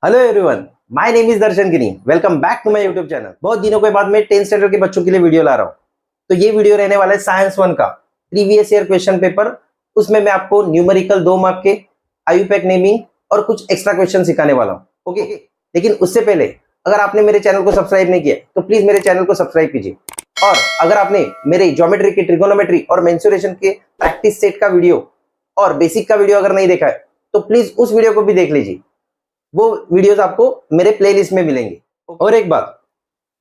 Hello everyone, my name is Darshan Gini. Welcome back to my YouTube channel. बहुत दिनों के बाद मैं 10th स्टैंडर्ड के बच्चों के लिए वीडियो ला रहा हूँ। तो ये वीडियो रहने वाला है साइंस 1 का प्रीवियस ईयर क्वेश्चन पेपर। उसमें मैं आपको न्यूमेरिकल 2 मार्क के आयुपैक नेमिंग और कुछ एक्स्ट्रा क्वेश्चन सिखाने वाला हूँ। ओके, लेकिन उससे पहले अगर आपने मेरे चैनल को सब्सक्राइब नहीं किया तो प्लीज मेरे चैनल को सब्सक्राइब कीजिए। और अगर आपने मेरे ज्योमेट्री की, ट्रिगोनोमेट्री और मेंसुरेशन के प्रैक्टिस सेट का वीडियो और बेसिक का वीडियो अगर नहीं देखा है तो प्लीज उस वीडियो को भी देख लीजिए। वो वीडियोस आपको मेरे प्लेलिस्ट में मिलेंगे। और एक बात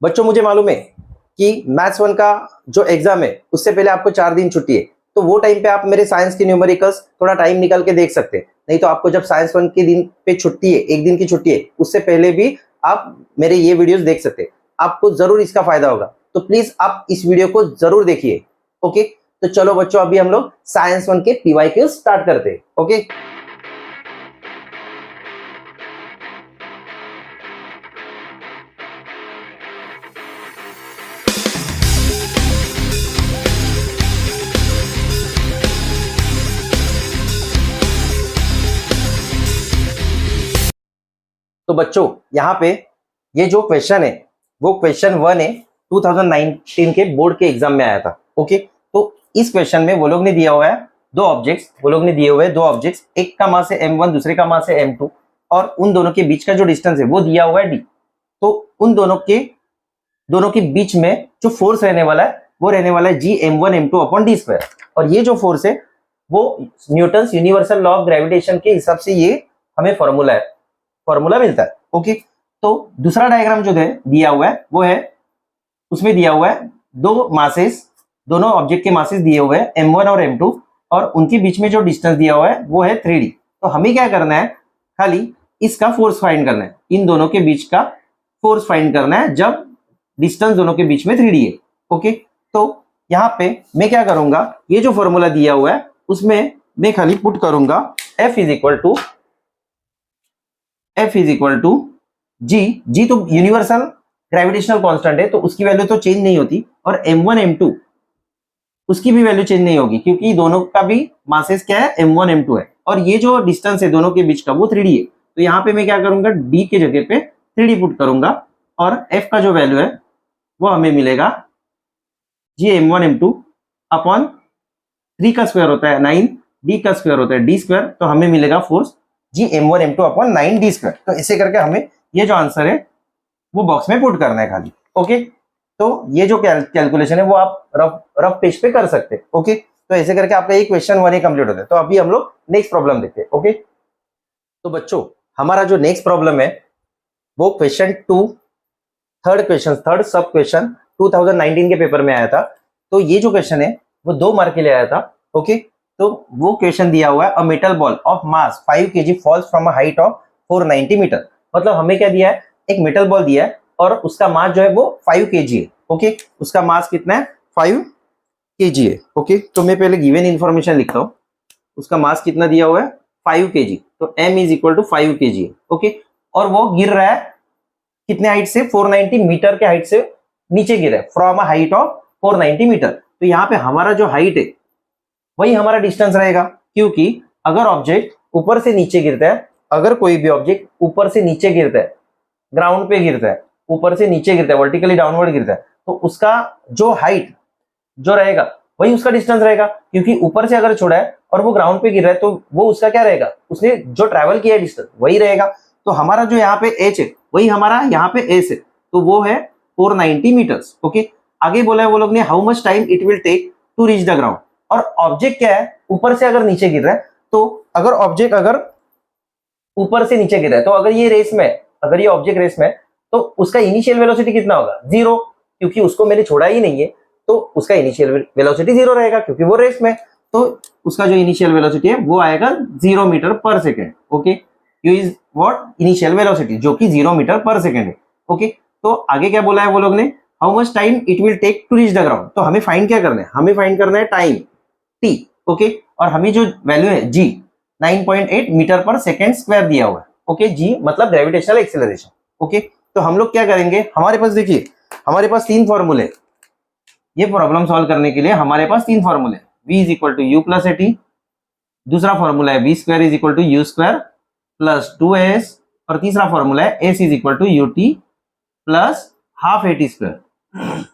बच्चों, मुझे मालूम है कि मैथ्स 1 का जो एग्जाम है उससे पहले आपको 4 दिन छुट्टी है, तो वो टाइम पे आप मेरे साइंस के न्यूमेरिकल्स थोड़ा टाइम निकाल के देख सकते हैं। नहीं तो आपको जब साइंस 1 के दिन पे छुट्टी है, एक दिन की छुट्टी है, उससे पहले भी आप मेरे ये वीडियोस देख सकते हैं। आपको जरूर इसका फायदा होगा, तो प्लीज आप इस वीडियो को जरूर देखिए। ओके, तो चलो बच्चों, अभी हम लोग साइंस 1 के PYQ स्टार्ट करते हैं। ओके, तो बच्चों यहाँ पे ये जो क्वेश्चन है वो क्वेश्चन 1 है, 2019 के बोर्ड के एग्जाम में आया था। ओके, तो इस क्वेश्चन में वो लोग ने दिया हुआ है दो ऑब्जेक्ट्स, एक का मास है m1, दूसरे का मास है m2, और उन दोनों के बीच का जो डिस्टेंस है वो दिया हुआ है d। तो उन दोनों के बीच में जो फोर्स रहने वाला है वो रहने वाला है Gm1m2 अपॉन d स्क्वायर। और ये जो फोर्स है वो Newton's universal law of gravitation के हिसाब से ये हमें फॉर्मूला मिलता है। ओके, तो दूसरा डायग्राम जो दिया हुआ है वो है, उसमें दिया हुआ है दोनों ऑब्जेक्ट के मासेस दिए हुए हैं m1 और m2, और उनके बीच में जो डिस्टेंस दिया हुआ है वो है 3d। तो हमें क्या करना है, खाली इसका फोर्स फाइंड करना है, इन दोनों के बीच का फोर्स फाइंड करना है जब डिस्टेंस दोनों के बीच में 3d है। ओके, तो यहाँ पे मैं क्या करूंगा, ये जो फॉर्मूला दिया हुआ है उसमें मैं खाली पुट करूंगा F इज इक्वल टू जी तो यूनिवर्सल ग्रेविटेशनल कांस्टेंट है, तो उसकी वैल्यू तो चेंज नहीं होती, और m1 m2 उसकी भी वैल्यू चेंज नहीं होगी क्योंकि दोनों का भी मासेस क्या है, m1 m2 है, और ये जो डिस्टेंस है दोनों के बीच का वो 3d है। तो यहाँ पे मैं क्या करूंगा, d के जगह पे 3d पुट करूंगा, और f का जो वैल्यू है वो हमें मिलेगा Gm1 m2 अपॉन 3 का स्क्वायर होता है 9, d का स्क्वायर होता है d स्क्वायर, तो हमें मिलेगा force Gm1 m2 upon 9d square. तो इसे करके हमें ये जो आंसर है वो बॉक्स में पुट करना है खाली। ओके, तो ये जो कैलकुलेशन है वो आप रफ पेज पे कर सकते हैं। ओके, तो ऐसे करके आपका ये क्वेश्चन 1 ही कंप्लीट होता है। तो अभी हम लोग नेक्स्ट प्रॉब्लम देखते हैं। ओके, तो बच्चों हमारा जो नेक्स्ट प्रॉब्लम है वो क्वेश्चन 2, थर्ड सब क्वेश्चन 2019 के पेपर में आया था। तो ये जो क्वेश्चन है वो 2 मार्क के लिए आया था। ओके, तो वो क्वेश्चन दिया हुआ है, a metal ball of mass 5 kg falls from a height of 490 metre. मतलब हमें क्या दिया है, एक मेटल बॉल दिया है और उसका मास जो है वो 5 kg है। ओके, उसका मास कितना है, 5 kg है। ओके, तो मैं पहले गिवन इंफॉर्मेशन लिखता हूँ, उसका मास कितना दिया हुआ है 5 kg, तो m is equal to 5 kg है। ओके, और वो गिर रहा है कितने हाइट से, 490 मीटर के हाइट से नीचे गिर रहा है, from a height of 490 metre. तो यहाँ पे हमारा जो हाइट है वही हमारा डिस्टेंस रहेगा, क्योंकि अगर ऑब्जेक्ट ऊपर से नीचे गिरता है, अगर कोई भी ऑब्जेक्ट ऊपर से नीचे गिरता है, ग्राउंड पे गिरता है, ऊपर से नीचे गिरता है, वर्टिकली डाउनवर्ड गिरता है, तो उसका जो हाइट जो रहेगा वही उसका डिस्टेंस रहेगा, क्योंकि ऊपर से अगर छोड़ा है और वो ग्राउंड पे गिर रहा है तो वो उसका क्या रहेगा, उसने जो ट्रैवल किया है डिस्टेंस वही रहेगा। तो हमारा जो यहाँ पे h है वही हमारा यहाँ पे s है, तो वो है 490 मीटर्स। ओके, आगे बोला है वो लोग ने, how much time it will take to reach the ground. और ऑब्जेक्ट क्या है, ऊपर से अगर नीचे गिर रहा है, तो अगर ऑब्जेक्ट अगर ऊपर से नीचे गिर रहा है, तो अगर ये ऑब्जेक्ट रेस में, तो उसका इनिशियल वेलोसिटी कितना होगा, 0, क्योंकि उसको मैंने छोड़ा ही नहीं है, तो उसका इनिशियल वेलोसिटी 0 रहेगा क्योंकि वो रेस में। तो उसका जो इनिशियल वेलोसिटी है वो आएगा 0 metre per second. Okay, you is what, initial velocity, जो कि 0 मीटर पर सेकेंड है। ओके, तो आगे क्या बोला है वो लोग ने, how much time it will take to reach the ground. तो हमें फाइंड क्या करना है, हमें फाइंड करना है टाइम t। ओके, और हमें जो वैल्यू है g 9.8 metre per second square दिया हुआ है। ओके, g मतलब ग्रेविटेशनल एक्सेलरेशन। ओके, तो हम लोग क्या करेंगे, हमारे पास देखिए, हमारे पास 3 फॉर्मूले, ये प्रॉब्लम सॉल्व करने के लिए हमारे पास 3 फॉर्मूले, v is equal to u plus at, दूसरा फॉर्मूला है v square is equal to u square plus 2s और तीसरा फॉर्मूला है S is equal to u t plus half a t square.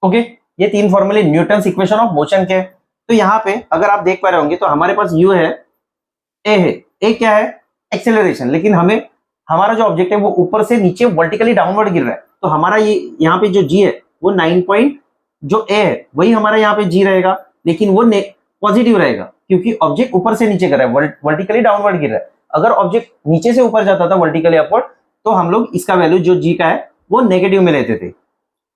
Okay, ये तीन फॉर्मूले न्यूटन्स इक्वेशन ऑफ मोशन के। तो यहाँ पे अगर आप देख पा रहे होंगे तो हमारे पास यू है, ए क्या है, एक्सेलरेशन, लेकिन हमें हमारा जो ऑब्जेक्ट है वो ऊपर से नीचे वर्टिकली डाउनवर्ड गिर रहा है। तो हमारा ये यहाँ पे जो जी है वो 9 पॉइंट, जो ए है वही हमारा यहाँ पे जी रहेगा, लेकिन वो पॉजिटिव रहेगा क्योंकि ऑब्जेक्ट ऊपर से नीचे गिर रहा है, वर्टिकली डाउनवर्ड गिर रहा है। अगर ऑब्जेक्ट नीचे से ऊपर जाता था वर्टिकली अपवर्ड, तो हम लोग इसका वैल्यू जो जी का है वो नेगेटिव में लेते थे।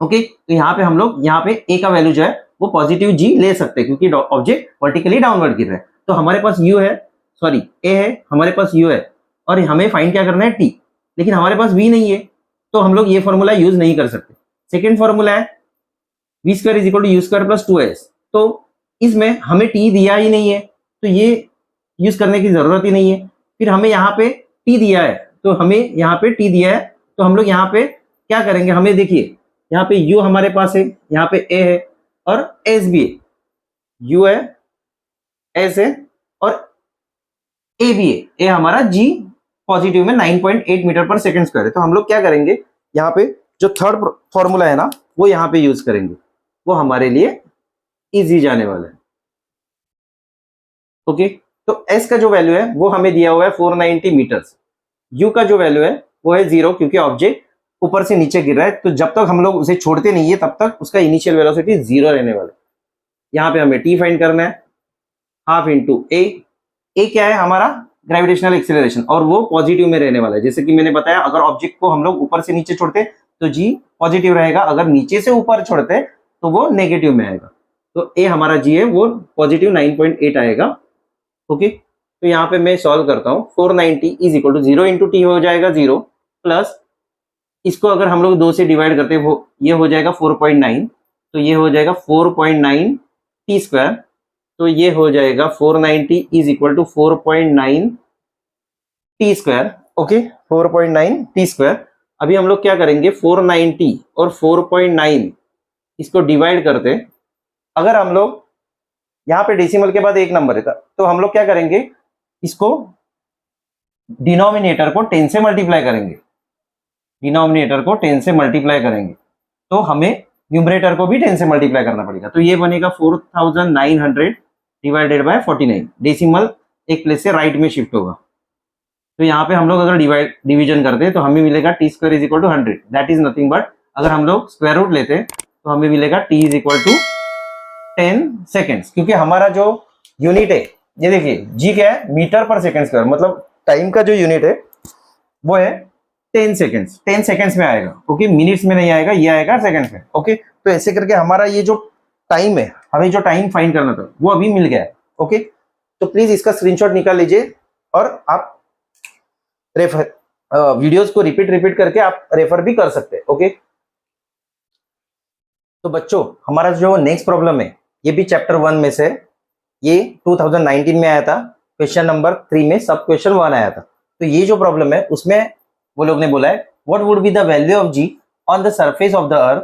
ओके, तो यहाँ पे हम लोग यहाँ पे ए का वैल्यू जो है वो पॉजिटिव जी ले सकते हैं क्योंकि ऑब्जेक्ट वर्टिकली डाउनवर्ड गिर रहा है। तो हमारे पास यू है, सॉरी ए है, हमारे पास यू है और हमें फाइंड क्या करना है, टी, लेकिन हमारे पास वी नहीं है तो हम लोग ये फॉर्मूला यूज नहीं कर सकते। सेकेंड फॉर्मूला है v square is equal to u square plus 2s। तो इसमें हमें टी दिया ही नहीं है तो ये यूज करने की जरूरत ही नहीं है। फिर हमें यहाँ पे टी दिया है, तो हमें यहाँ पे टी दिया है तो हम लोग यहाँ पे क्या करेंगे, हमें देखिए यहाँ पे u हमारे पास है, यहाँ पे a है और s भी है, u है, s है और a भी है। a हमारा g पॉजिटिव में 9.8 मीटर पर सेकंड स्क्वायर है। तो हम लोग क्या करेंगे, यहाँ पे जो थर्ड फॉर्मूला है ना वो यहाँ पे यूज करेंगे, वो हमारे लिए इजी जाने वाला है। ओके, तो s का जो वैल्यू है वो हमें दिया हुआ है 490 मीटर्स, u का जो वैल्यू है वो है 0 क्योंकि ऑब्जेक्ट ऊपर से नीचे गिर रहा है, तो जब तक हम लोग उसे छोड़ते नहीं है तब तक उसका इनिशियल वेलोसिटी 0 रहने वाला है। यहाँ पे हमें टी फाइंड करना है, हाफ इंटू ए क्या है हमारा ग्रेविटेशनल एक्सेलरेशन और वो पॉजिटिव में रहने वाला है। जैसे कि मैंने बताया अगर ऑब्जेक्ट को हम लोग ऊपर से नीचे छोड़ते तो जी पॉजिटिव रहेगा, अगर नीचे से ऊपर छोड़ते तो वो नेगेटिव में आएगा। तो ए हमारा जी है वो पॉजिटिव 9.8 आएगा। ओके, तो यहाँ पे मैं सॉल्व करता हूँ, 490 is equal to 0 into t हो जाएगा 0 प्लस इसको अगर हम लोग 2 से डिवाइड करते हैं वो ये हो जाएगा 4.9, तो ये हो जाएगा 4.9 टी स्क्वायर, तो ये हो जाएगा 490 is equal to 4.9 t square. Okay, 4.9 t square. अभी हम लोग क्या करेंगे, 490 और 4.9 इसको डिवाइड करते, अगर हम लोग यहाँ पे डेसिमल के बाद एक नंबर है तो हम लोग क्या करेंगे, इसको डिनोमिनेटर को 10 से मल्टीप्लाई करेंगे, डिनोमिनेटर को 10 से मल्टीप्लाई करेंगे तो हमें न्यूमरेटर को भी 10 से मल्टीप्लाई करना पड़ेगा। तो ये बनेगा 4900 डिवाइडेड बाय 49, डेसिमल एक प्लेस से राइट में शिफ्ट होगा। तो यहाँ पे हम लोग अगर डिवीजन करते हैं तो हमें मिलेगा t square is equal to 100, that is nothing but अगर हम लोग स्क्वायर रूट लेते हैं तो हमें मिलेगा t is equal to 10 seconds, क्योंकि हमारा जो यूनिट है ये देखिए जी क्या है, मीटर पर सेकेंड स्क्वायर, मतलब टाइम का जो यूनिट है वो है 10 सेकेंड्स, 10 सेकेंड्स में आएगा। ओके, मिनट्स में नहीं आएगा, ये आएगा सेकेंड्स में। ओके, तो ऐसे करके हमारा ये जो टाइम है, हमें जो टाइम फाइंड करना था वो अभी मिल गया है। ओके, तो प्लीज इसका स्क्रीनशॉट निकाल लीजिए और आप वीडियोस को रिपीट करके आप रेफर भी कर सकते हैं। ओके, तो बच्चों हमारा जो नेक्स्ट प्रॉब्लम है ये भी चैप्टर 1 में से, ये 2019 में आया था, क्वेश्चन नंबर 3 में सब क्वेश्चन 1 आया था। तो ये जो प्रॉब्लम है उसमें वो लोग ने बोला है what would be the value of g on the surface of the earth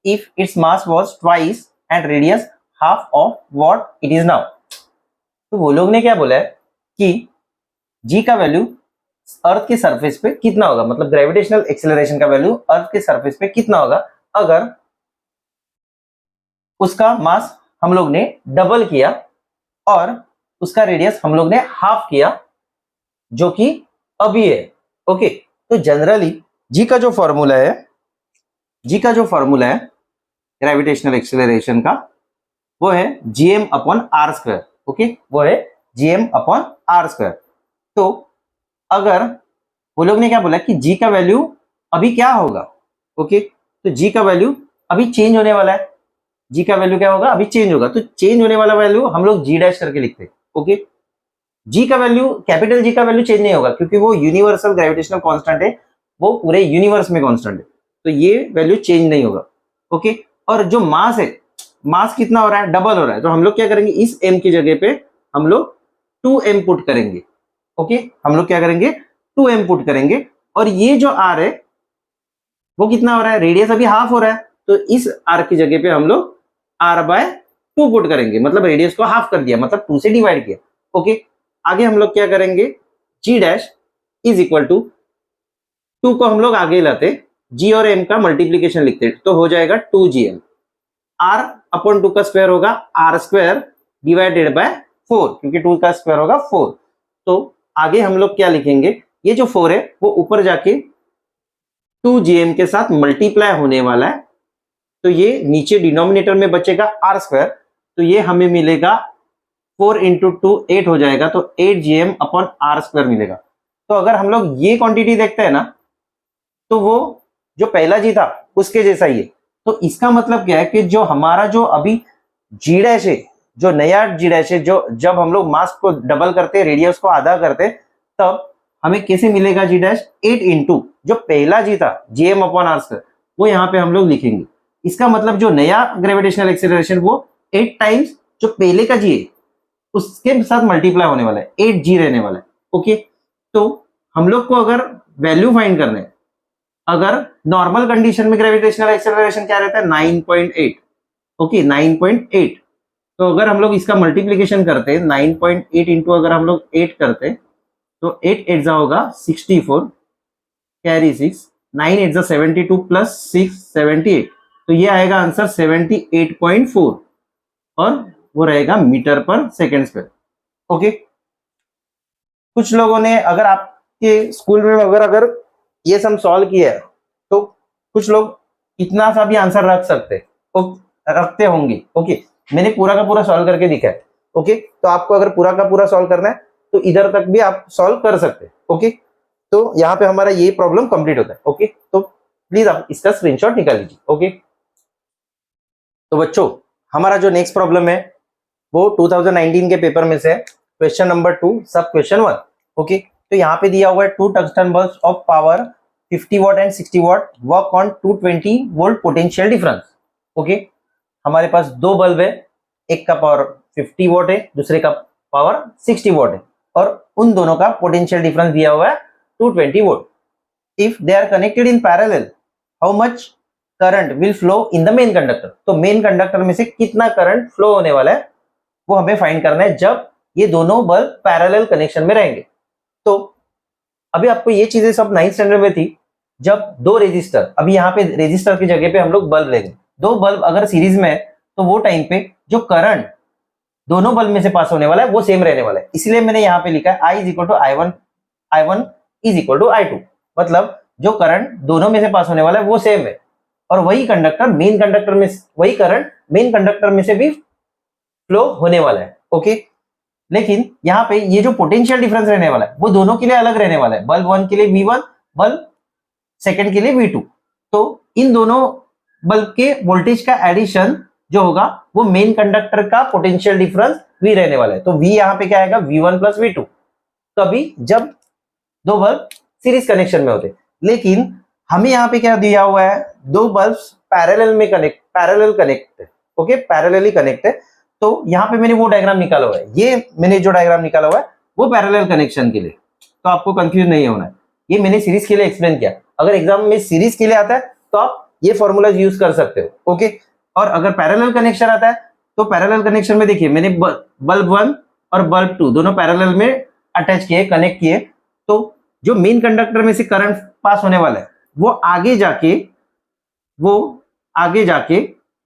if its mass was twice and radius half of what it is now. तो वो लोग ने क्या बोला है कि जी का वैल्यू अर्थ के सरफेस पे कितना होगा, मतलब ग्रेविटेशनल एक्सेलरेशन का वैल्यू अर्थ के सरफेस पे कितना होगा अगर उसका मास हम लोग ने डबल किया और उसका रेडियस हम लोग ने हाफ किया, जो कि अभी है। ओके, तो जनरली जी का जो फॉर्मूला है ग्रेविटेशनल एक्सेलरेशन का वो है gm upon r square. Okay, वो है gm अपॉन आर स्क्वायर। तो अगर वो लोग ने क्या बोला कि जी का वैल्यू अभी क्या होगा, ओके, तो जी का वैल्यू अभी चेंज होने वाला है, जी का वैल्यू क्या होगा, अभी चेंज होगा। तो चेंज होने वाला वैल्यू हम लोग जी डैश करके लिखते हैं। ओके, जी का वैल्यू, कैपिटल जी का वैल्यू चेंज नहीं होगा क्योंकि वो यूनिवर्सल ग्रेविटेशनल कांस्टेंट है, वो पूरे यूनिवर्स में कांस्टेंट है, तो ये वैल्यू चेंज नहीं होगा। ओके, और जो मास है, मास कितना हो रहा है, डबल हो रहा है, तो हम लोग क्या करेंगे, इस m की जगह पे हम लोग 2m पुट करेंगे। ओके, हम लोग क्या करेंगे, 2m पुट करेंगे और ये जो r है वो कितना हो रहा है, रेडियस अभी हाफ हो रहा है, तो इस r की जगह पे हम लोग r/2 पुट करेंगे, मतलब रेडियस को हाफ कर दिया, मतलब 2 से डिवाइड किया। ओके, आगे हम लोग क्या करेंगे, g dash is equal to two को हम लोग आगे लाते, जी और एम का मल्टीप्लीकेशन लिखते, तो हो जाएगा 2gm। आर अपॉन 2 का स्क्वायर होगा आर स्क्वायर डिवाइडेड बाय 4, क्योंकि 2 का स्क्वायर होगा 4। तो आगे हम लोग क्या लिखेंगे, ये जो 4 है वो ऊपर जाके 2gm के साथ मल्टीप्लाई होने वाला है, तो ये नीचे डिनोमिनेटर में बचेगा आर स्क्वायर, तो ये हमें मिलेगा 4 इंटू 2 8 हो जाएगा, तो 8gm अपॉन आर स्क्वायर मिलेगा। तो अगर हम लोग ये क्वांटिटी देखते हैं ना, तो वो जो पहला जी था उसके जैसा ही है। तो इसका मतलब क्या है कि जो हमारा जो अभी जी डैश है, जो नया जी डैश है, जो जब हम लोग मास को डबल करते, रेडियस को आधा करते, तब हमें कैसे मिलेगा जी डैश, 8 इंटू जो पहला जी था जीएम अपॉन आर स्क्वायर, वो यहाँ पे हम लोग लिखेंगे। इसका मतलब जो नया ग्रेविटेशनल एक्सेलरेशन वो 8 टाइम्स जो पहले का जी है उसके साथ मल्टीप्लाई होने वाला है, 8g रहने वाला है। ओके, तो हम लोग को अगर वैल्यू फाइंड करने, अगर नॉर्मल कंडीशन में ग्रेविटेशनल एक्सेलरेशन क्या रहता है 9.8, ओके 9.8, तो अगर हम लोग इसका मल्टीप्लीकेशन करते 9.8 इंटू अगर हम लोग 8 करते, तो 8 8 जा होगा 64, कैरी 6, 9 8 जा 72 प्लस 6 78, तो ये आएगा आंसर 78.4 और वो रहेगा metre per second square. Okay, कुछ लोगों ने, अगर आपके स्कूल में अगर ये सम सॉल्व किया है, तो कुछ लोग इतना सा भी आंसर रख सकते, रखते होंगे। ओके, मैंने पूरा का पूरा सॉल्व करके दिखा है। ओके, तो आपको अगर पूरा का पूरा सॉल्व करना है तो इधर तक भी आप सॉल्व कर सकते हैं। ओके, तो यहाँ पे हमारा ये प्रॉब्लम कंप्लीट होता है। ओके, तो प्लीज आप इसका स्क्रीनशॉट निकाल लीजिए। ओके, तो बच्चों हमारा जो नेक्स्ट प्रॉब्लम है वो 2019 के पेपर में से क्वेश्चन नंबर 2 सब क्वेश्चन 1। ओके, तो यहाँ पे दिया हुआ है 2 tungsten bulbs of power 50 what and 60 what work on 220 volt potential difference. Okay, हमारे पास दो बल्ब है, एक का पावर 50 वॉट है, दूसरे का पावर 60 वॉट है, और उन दोनों का पोटेंशियल डिफरेंस दिया हुआ है 220 volt. If they are connected in parallel, how much current will flow in the main conductor. तो मेन कंडक्टर में से कितना करंट फ्लो होने वाला है वो हमें फाइंड करना है जब ये दोनों बल्ब पैरेलल कनेक्शन में रहेंगे। तो अभी आपको ये चीजें सब 9th स्टैंडर्ड में थी, जब दो रेजिस्टर, अभी यहाँ पे रेजिस्टर की जगह पे हम लोग बल्ब लेंगे, दो बल्ब अगर सीरीज में है तो वो टाइम पे जो करंट दोनों बल्ब में से पास होने वाला है वो सेम रहने वाला है। इसलिए मैंने यहाँ पे लिखा है I is equal to I1 is equal to I2, मतलब जो करंट दोनों में से पास होने वाला है वो सेम है, और वही कंडक्टर मेन कंडक्टर में, वही करंट मेन कंडक्टर में से भी फ्लो होने वाला है। ओके, लेकिन यहाँ पे ये जो पोटेंशियल डिफरेंस रहने वाला है वो दोनों के लिए अलग रहने वाला है, बल्ब 1 के लिए V1, बल्ब सेकंड के लिए V2। तो इन दोनों बल्ब के वोल्टेज का एडिशन जो होगा वो मेन कंडक्टर का पोटेंशियल डिफरेंस V रहने वाला है। तो V यहाँ पे क्या आएगा V1 प्लस V2, कभी जब दो बल्ब सीरीज कनेक्शन में होते। लेकिन हमें यहाँ पे क्या दिया हुआ है, दो बल्ब पैरेलल कनेक्ट है। ओके, पैरेलली कनेक्ट है। तो यहाँ पे मैंने वो डायग्राम निकाला हुआ है, ये मैंने जो डायग्राम निकाला हुआ है वो पैरेलल कनेक्शन के लिए, तो आपको कंफ्यूज नहीं होना है। ये मैंने सीरीज के लिए एक्सप्लेन किया, अगर एग्जाम में सीरीज के लिए आता है तो आप ये फॉर्मूला यूज कर सकते हो। ओके, और अगर पैरेलल कनेक्शन आता है तो पैरेलल कनेक्शन में देखिए मैंने बल्ब 1 और बल्ब 2 दोनों पैरेलल में अटैच किए, कनेक्ट किए, तो जो मेन कंडक्टर में से करंट पास होने वाला है वो आगे जाके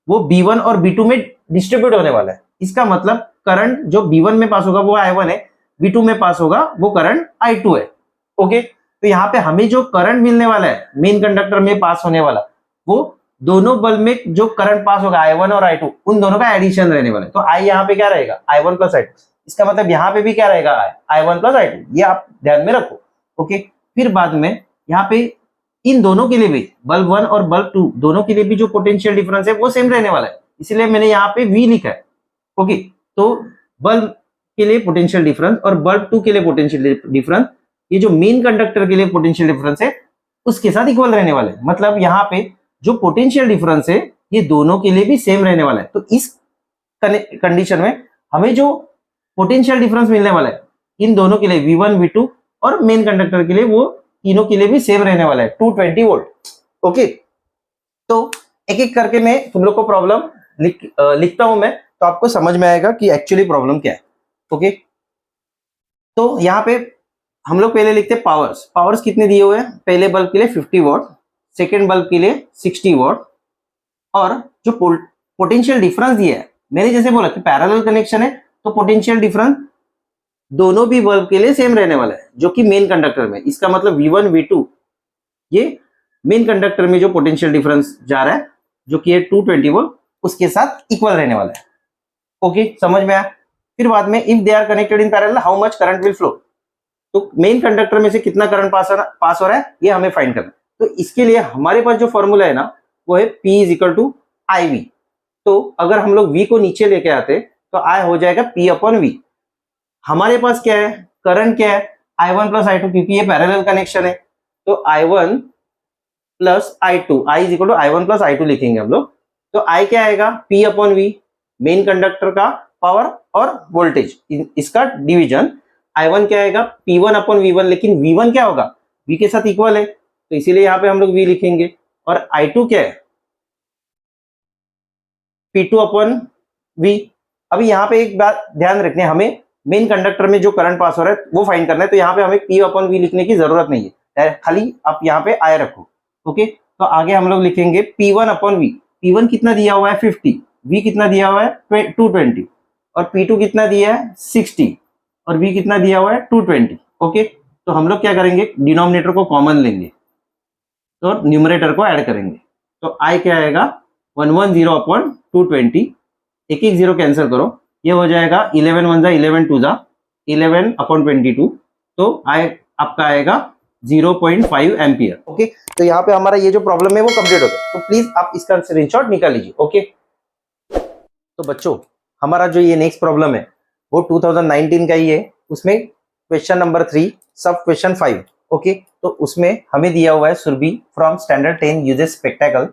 वो B1 और B2 में डिस्ट्रीब्यूट होने वाला है। इसका मतलब करंट जो B1 में पास होगा वो I1 है, B2 में पास होगा वो करंट I2 है। ओके, तो यहाँ पे हमें जो करंट मिलने वाला है मेन कंडक्टर में पास होने वाला, वो दोनों बल्ब में जो करंट पास होगा I1 और I2 उन दोनों का एडिशन रहने वाला है। तो I यहाँ पे क्या रहेगा I1 प्लस I2, इसका मतलब यहाँ पे भी क्या रहेगा I1 प्लस I2, ये आप ध्यान में रखो। ओके, फिर बाद में यहाँ पे इन दोनों के लिए भी, बल्ब 1 और बल्ब 2 दोनों के लिए भी जो पोटेंशियल डिफरेंस है वो सेम रहने वाला है, इसलिए मैंने यहाँ पे V लिखा है। ओके, तो बल्ब के लिए पोटेंशियल डिफरेंस और बल्ब 2 के लिए पोटेंशियल डिफरेंस, ये जो मेन कंडक्टर के लिए पोटेंशियल डिफरेंस है उसके साथ इक्वल रहने वाले हैं। मतलब यहाँ पे जो पोटेंशियल डिफरेंस है ये दोनों के लिए भी सेम रहने वाला है। तो इस कंडीशन में हमें जो पोटेंशियल डिफरेंस मिलने वाला है इन दोनों के लिए V1 V2 और मेन कंडक्टर के लिए वो तीनों के लिए भी सेम रहने वाला है 220 वोल्ट। ओके, तो एक एक करके मैं तुम लोग को प्रॉब्लम लिखता हूं मैं, तो आपको समझ में आएगा कि एक्चुअली प्रॉब्लम क्या है। ओके, तो यहाँ पे हम लोग पहले लिखते हैं पावर्स। पावर्स कितने दिए हुए हैं? पहले बल्ब के लिए 50 वॉट, सेकेंड बल्ब के लिए 60 वॉट, और जो पोटेंशियल डिफरेंस दिया है, मैंने जैसे बोला कि पैरेलल कनेक्शन है तो पोटेंशियल डिफरेंस दोनों भी बल्ब के लिए सेम रहने वाला है, जो कि मेन कंडक्टर में। इसका मतलब V1 V2 ये मेन कंडक्टर में जो पोटेंशियल डिफरेंस जा रहा है, जो कि है 220 वोल्ट, उसके साथ इक्वल रहने वाला है। ओके, समझ में आया? फिर बाद में if they are connected in parallel how much current will flow, तो मेन कंडक्टर में से कितना करंट पास हो रहा है ये हमें फाइंड करना है। तो इसके लिए हमारे पास जो फॉर्मूला है ना, वो है P is equal to IV। तो अगर हम लोग V को नीचे लेके आते तो I हो जाएगा P अपॉन V। हमारे पास क्या है? करंट क्या है? I1 प्लस I2, क्योंकि ये पैरेलल कनेक्शन है तो I1 plus I2, I is equal to I1 plus I2 लिखेंगे हम लोग। तो I क्या आएगा? P upon V, main conductor का पावर और वोल्टेज इसका डिवीजन। I1 क्या आएगा? P1 अपॉन V1, लेकिन V1 क्या होगा? V के साथ इक्वल है, तो इसीलिए यहाँ पे हम लोग V लिखेंगे। और I2 क्या है? P2 upon V। अभी यहाँ पे एक बात ध्यान रखने, हमें मेन कंडक्टर में जो करंट पास हो रहा है वो फाइंड करना है, तो यहाँ पे हमें P अपॉन V लिखने की जरूरत नहीं है, खाली आप यहाँ पे I रखो। ओके, तो आगे हम लोग लिखेंगे P1 अपॉन V। P1 कितना दिया हुआ है? 50, V कितना दिया हुआ है? 220, और P2 कितना दिया है? 60, और V कितना दिया हुआ है? 220। ओके, तो हम लोग क्या करेंगे? डिनोमिनेटर को कॉमन लेंगे तो न्यूमरेटर को ऐड करेंगे, तो I क्या आएगा? 110 अपॉन 220, एक एक जीरो कैंसिल करो, ये हो जाएगा 11 1 जा 11 2 जा 11 अपॉन 22, तो आपका आएगा 0.5 एम्पियर। ओके, तो यहाँ पे हमारा ये जो प्रॉब्लम है वो कंप्लीट हो गया। तो प्लीज आप इसका स्क्रीनशॉट निकाल लीजिए। ओके, तो बच्चों हमारा जो ये नेक्स्ट प्रॉब्लम है वो 2019 का ही है, उसमें क्वेश्चन नंबर 3 सब क्वेश्चन 5। ओके, तो उसमें हमें दिया हुआ है Surabhi from standard 10 uses spectacle,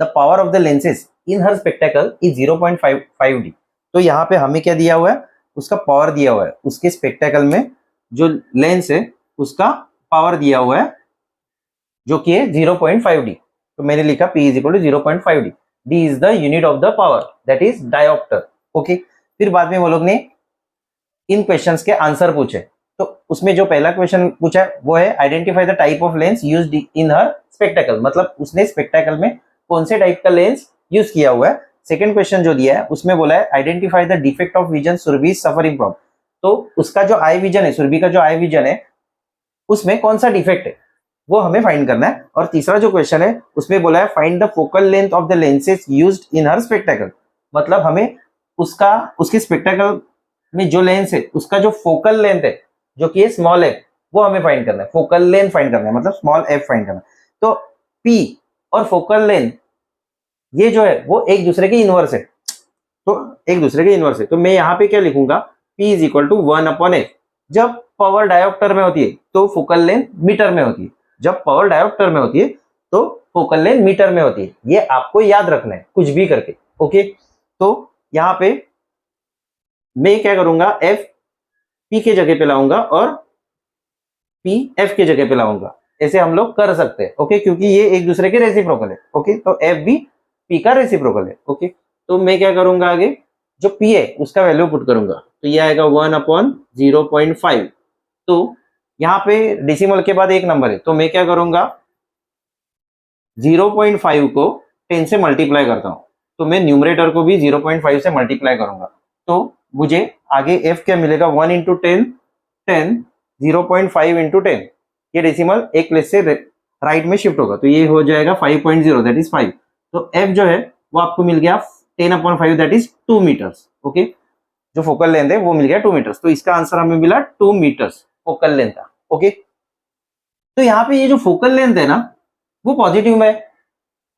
the power of the lenses in her spectacle is 0.5D। तो यहाँ पे हमें क्या दिया हुआ है? उसका पावर दिया हुआ है, उसके स्पेक्टेकल में जो लेंस है उसका पावर दिया हुआ है, जो कि है 0.5D। तो मैंने लिखा P is equal to 0.5D। D is the unit of the power, that is diopter. Okay, फिर बाद में वो लोग ने इन क्वेश्चंस के आंसर पूछे, तो उसमें जो पहला क्वेश्चन पूछा है वो है identify the type of lens used in her spectacle, मतलब उसने स्पेक्टेकल में कौन से टाइप का लेंस यूज किया हुआ है। सेकंड क्वेश्चन जो दिया है उसमें बोला है identify the defect of vision Surabhi suffering from, तो उसका जो आई विजन है, सुरभि का जो आई विजन है उसमें कौन सा डिफेक्ट है वो हमें फाइंड करना है। और तीसरा जो क्वेश्चन है उसमें बोला है find the focal length of the lenses used in her spectacle, मतलब हमें उसके स्पेक्टेकल में जो लेंस है उसका जो फोकल लेंथ है, जो कि स्मॉल है, वो हमें फाइंड करना है। फोकल लेंथ फाइंड करना है, मतलब स्मॉल f फाइंड करना है। तो P और फोकल लेंथ ये जो है वो एक दूसरे के इनवर्स है, तो एक दूसरे के इनवर्स है, तो मैं यहाँ पे क्या लिखूंगा? P is equal to 1 upon f। जब पावर डायोप्टर में होती है तो फोकल लेंथ मीटर में होती है, जब पावर डायोप्टर में होती है तो फोकल लेंथ मीटर में होती है, ये आपको याद रखना है कुछ भी करके। ओके, तो यहाँ पे मैं क्या करूंगा? F P के जगह पे लाऊंगा और P F के जगह पे लाऊंगा, ऐसे हम लोग कर सकते हैं। ओके, क्योंकि ये एक दूसरे के रेसिप्रोकल है। ओके, तो F भी P का रेसिप्रोकल है। ओके, तो मैं क्या करूंगा? आगे जो P है उसका वैल्यू पुट करूंगा, तो ये आएगा 1 अपॉन 0.5। तो यहाँ पे डेसिमल के बाद एक नंबर है, तो मैं क्या करूंगा? 0.5 को 10 से मल्टीप्लाई करता हूँ, तो मैं न्यूमरेटर को भी 0.5 से मल्टीप्लाई करूंगा, तो मुझे आगे F क्या मिलेगा? 1 इंटू 10, 10, 0.5 इंटू 10, ये डेसिमल एक प्लेस से राइट में शिफ्ट होगा, तो ये हो जाएगा 5.0, दैट इज 5। तो F जो है वो आपको मिल गया 10 upon 5, that is 2 meters. Okay, जो फोकल लेंथ है वो मिल गया 2 मीटर्स, तो इसका आंसर हमें मिला 2 मीटर्स फोकल लेंथ था। ओके, तो यहाँ पे ये जो फोकल लेंथ है ना वो पॉजिटिव में है।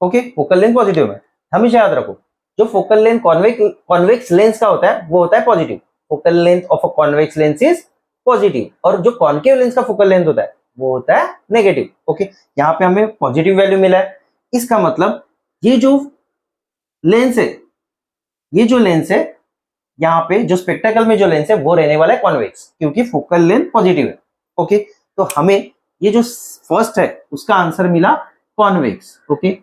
ओके, फोकल लेंथ पॉजिटिव में, हमेशा याद रखो जो फोकल लेंथ कॉन्वेक्स लेंस का होता है वो होता है positive. Focal length of a convex lens is positive, और जो कॉन्केव लेंस का फोकल लेंथ होता है वो होता है नेगेटिव। ओके, यहाँ पे हमें पॉजिटिव वैल्यू मिला है, इसका मतलब ये जो लेंस है, ये जो लेंस है यहाँ पे जो स्पेक्टेकल में जो लेंस है वो रहने वाला है कॉन्वेक्स, क्योंकि फोकल लेंथ पॉजिटिव है। ओके, तो हमें ये जो फर्स्ट है उसका आंसर मिला कॉन्वेक्स। ओके,